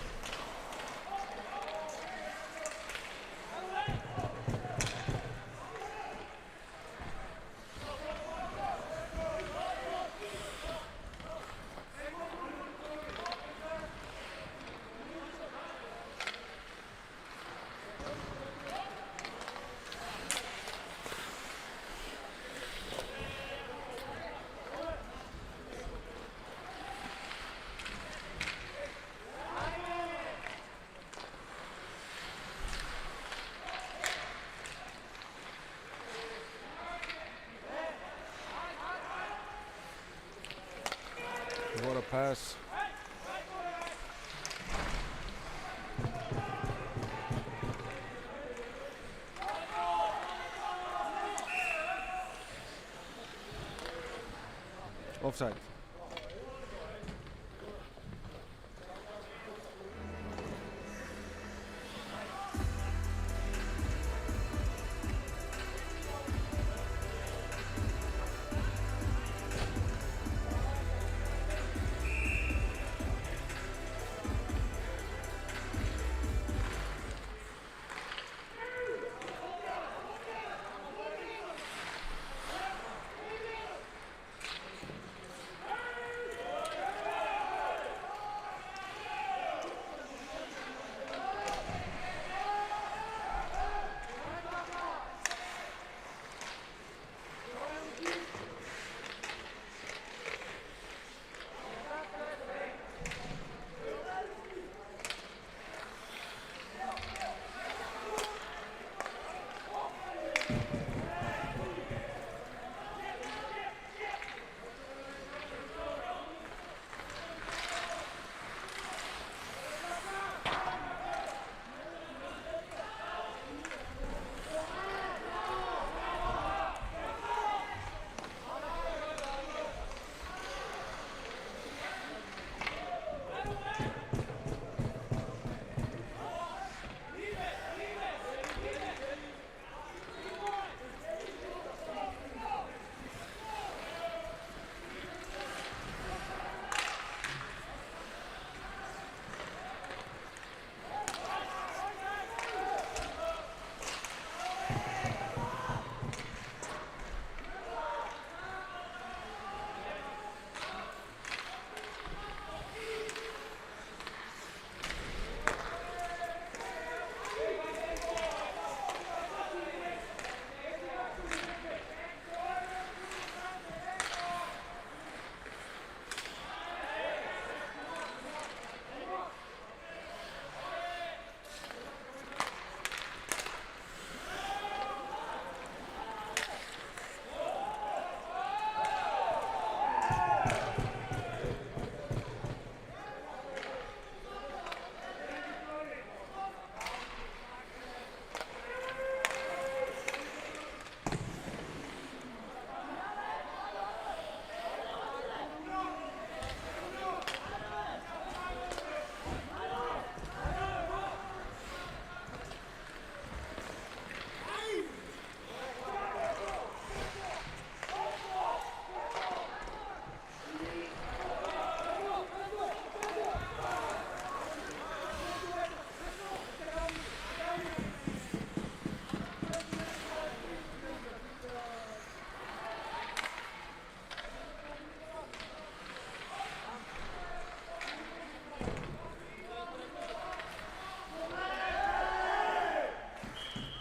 What a pass. Offside.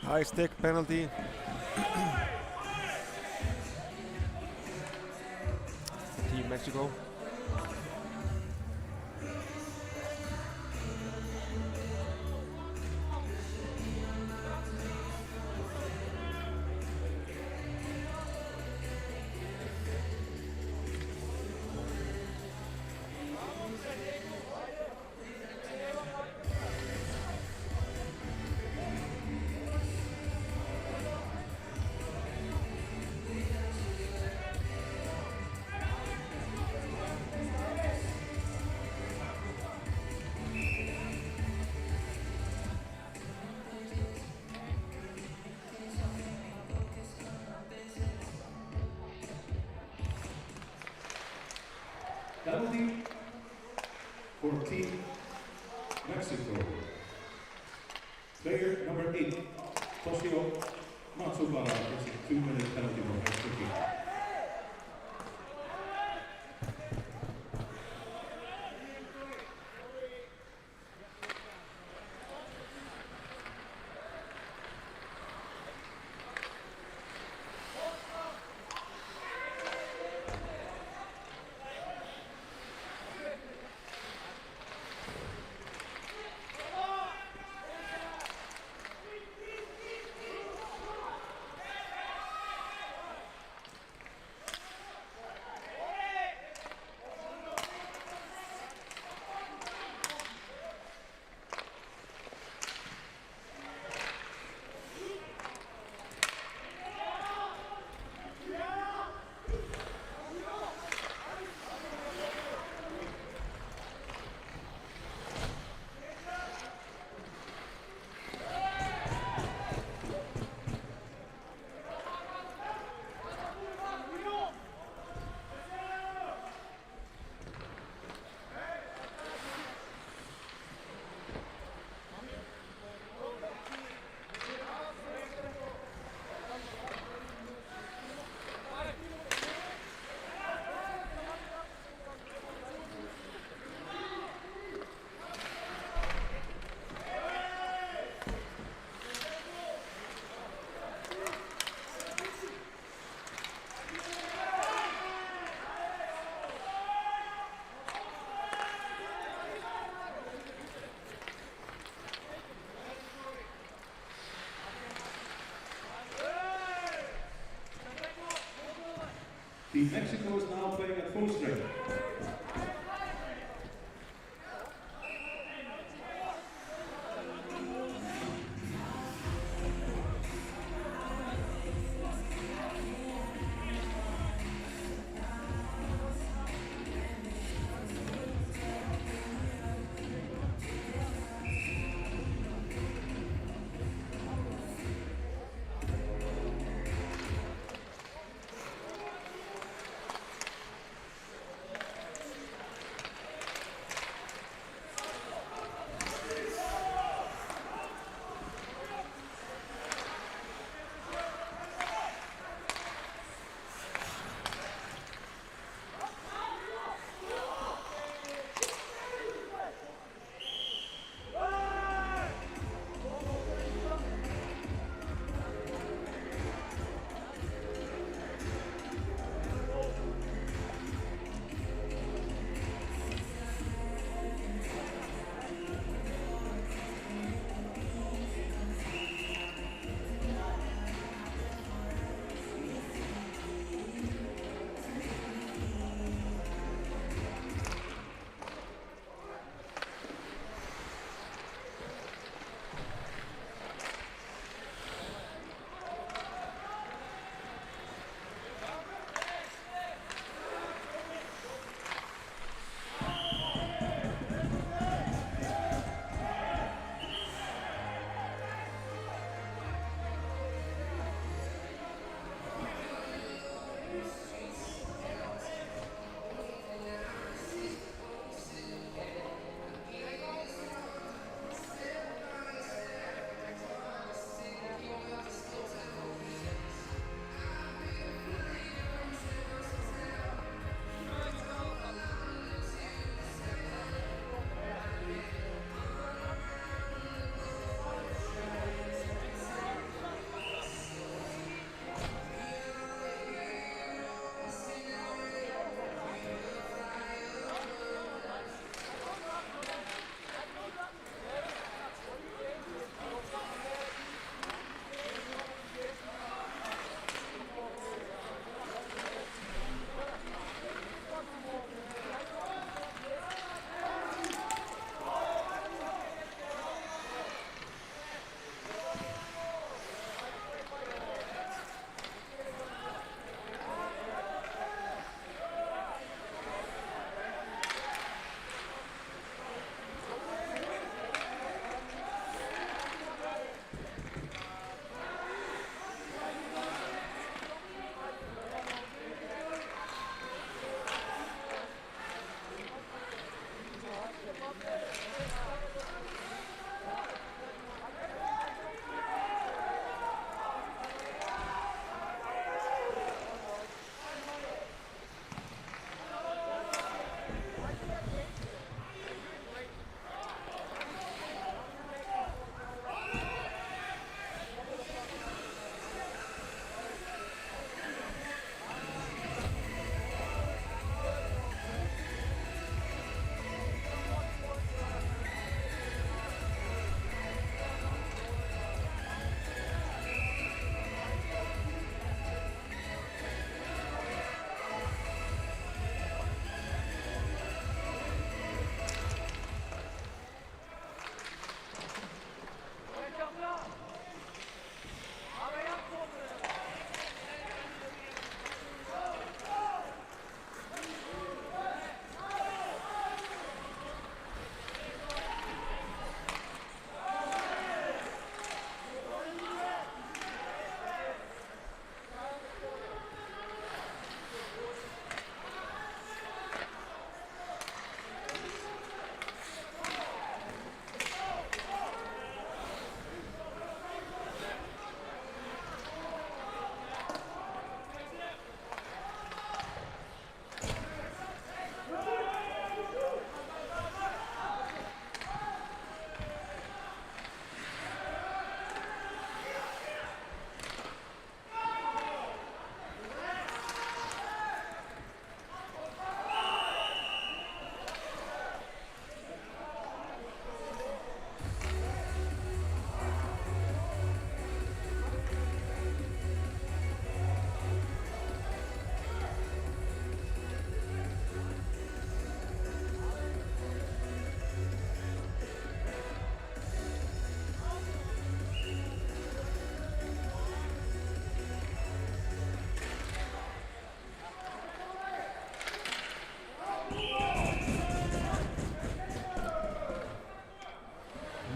High stick penalty. Team Mexico.
Penalty, For Team Mexico, player number 8, Toshio Matsubara, gets a 2-minute penalty for extra kick. Team Mexico is now playing at full strength.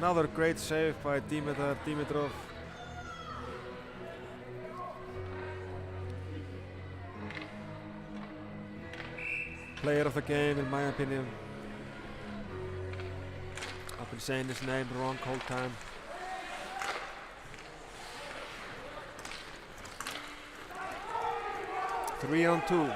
Another great save by Dimitar Dimitrov. Player of the game, in my opinion. I've been saying his name wrong whole time. Three on two.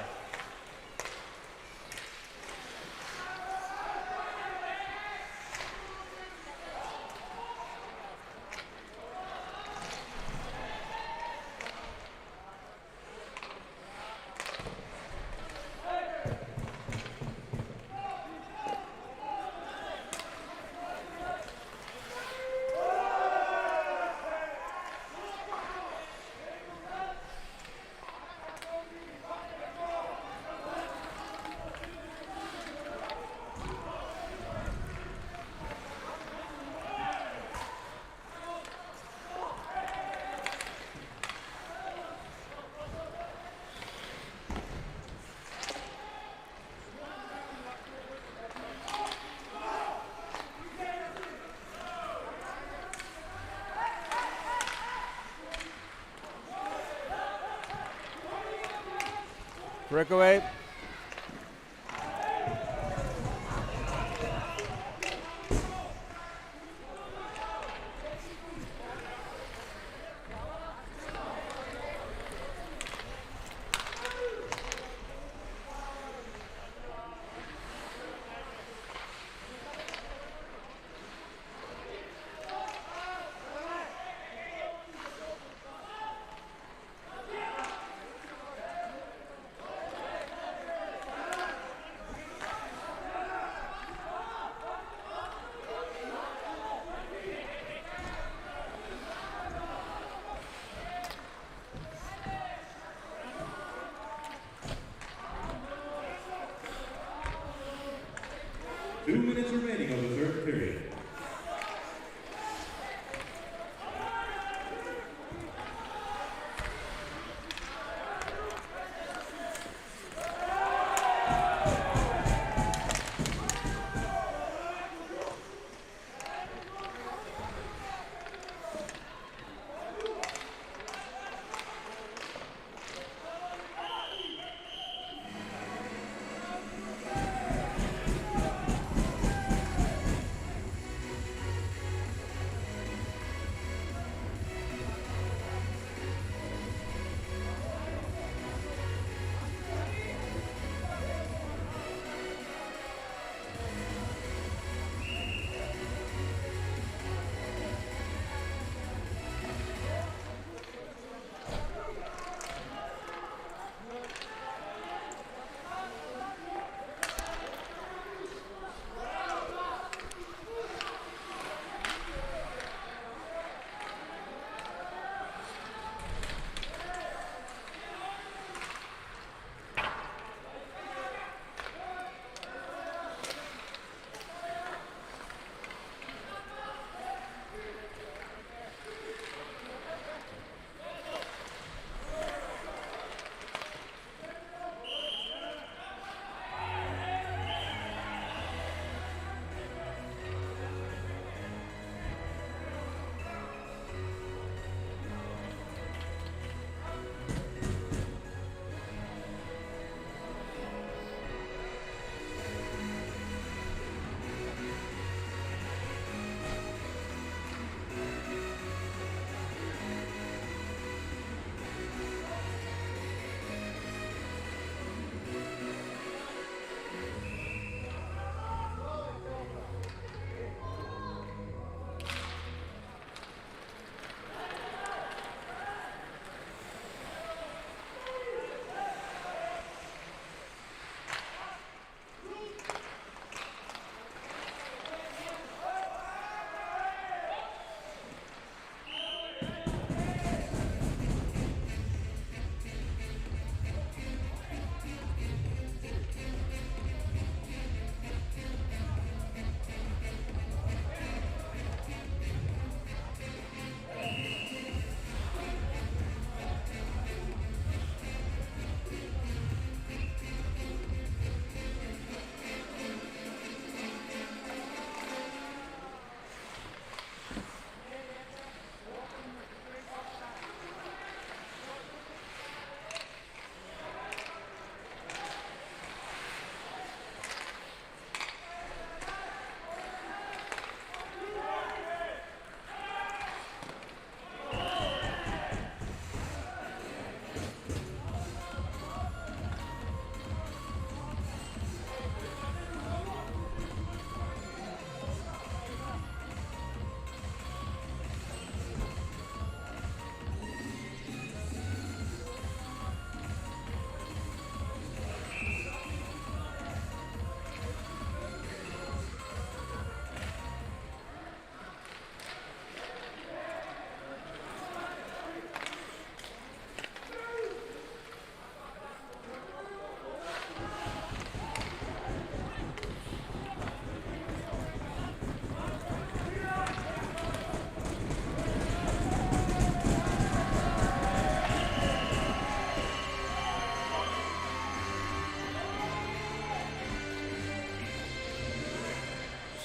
Breakaway.
Two minutes remaining of the third period.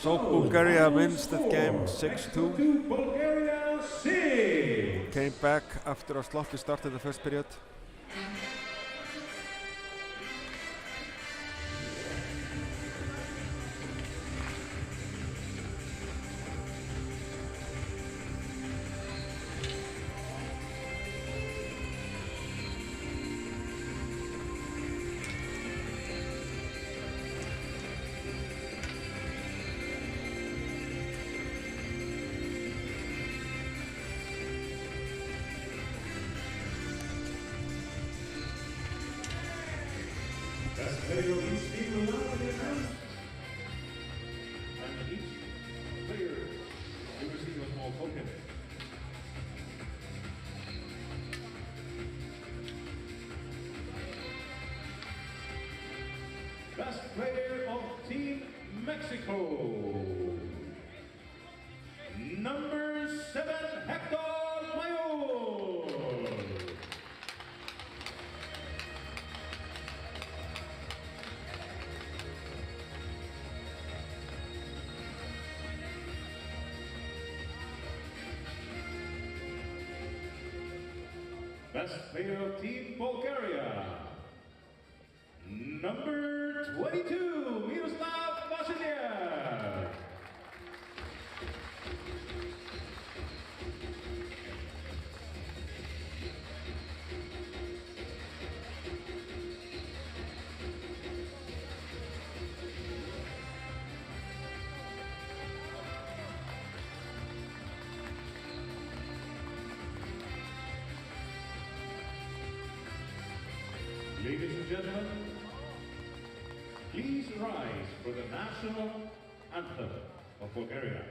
So Bulgaria wins that game 6-2.
To Bulgaria 6.
Came back after a sloppy start in the first period.
Best player of each team will now be announced. And each player will receive a small token. Best player of Team Mexico. Number 7, Hector Mayor. Best player of Team Bulgaria. Number 22, Miroslav Vasiliev. Ladies and gentlemen, please rise for the national anthem of Bulgaria.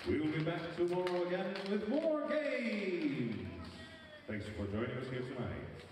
We will be back tomorrow again with more games. Thanks for joining us here tonight.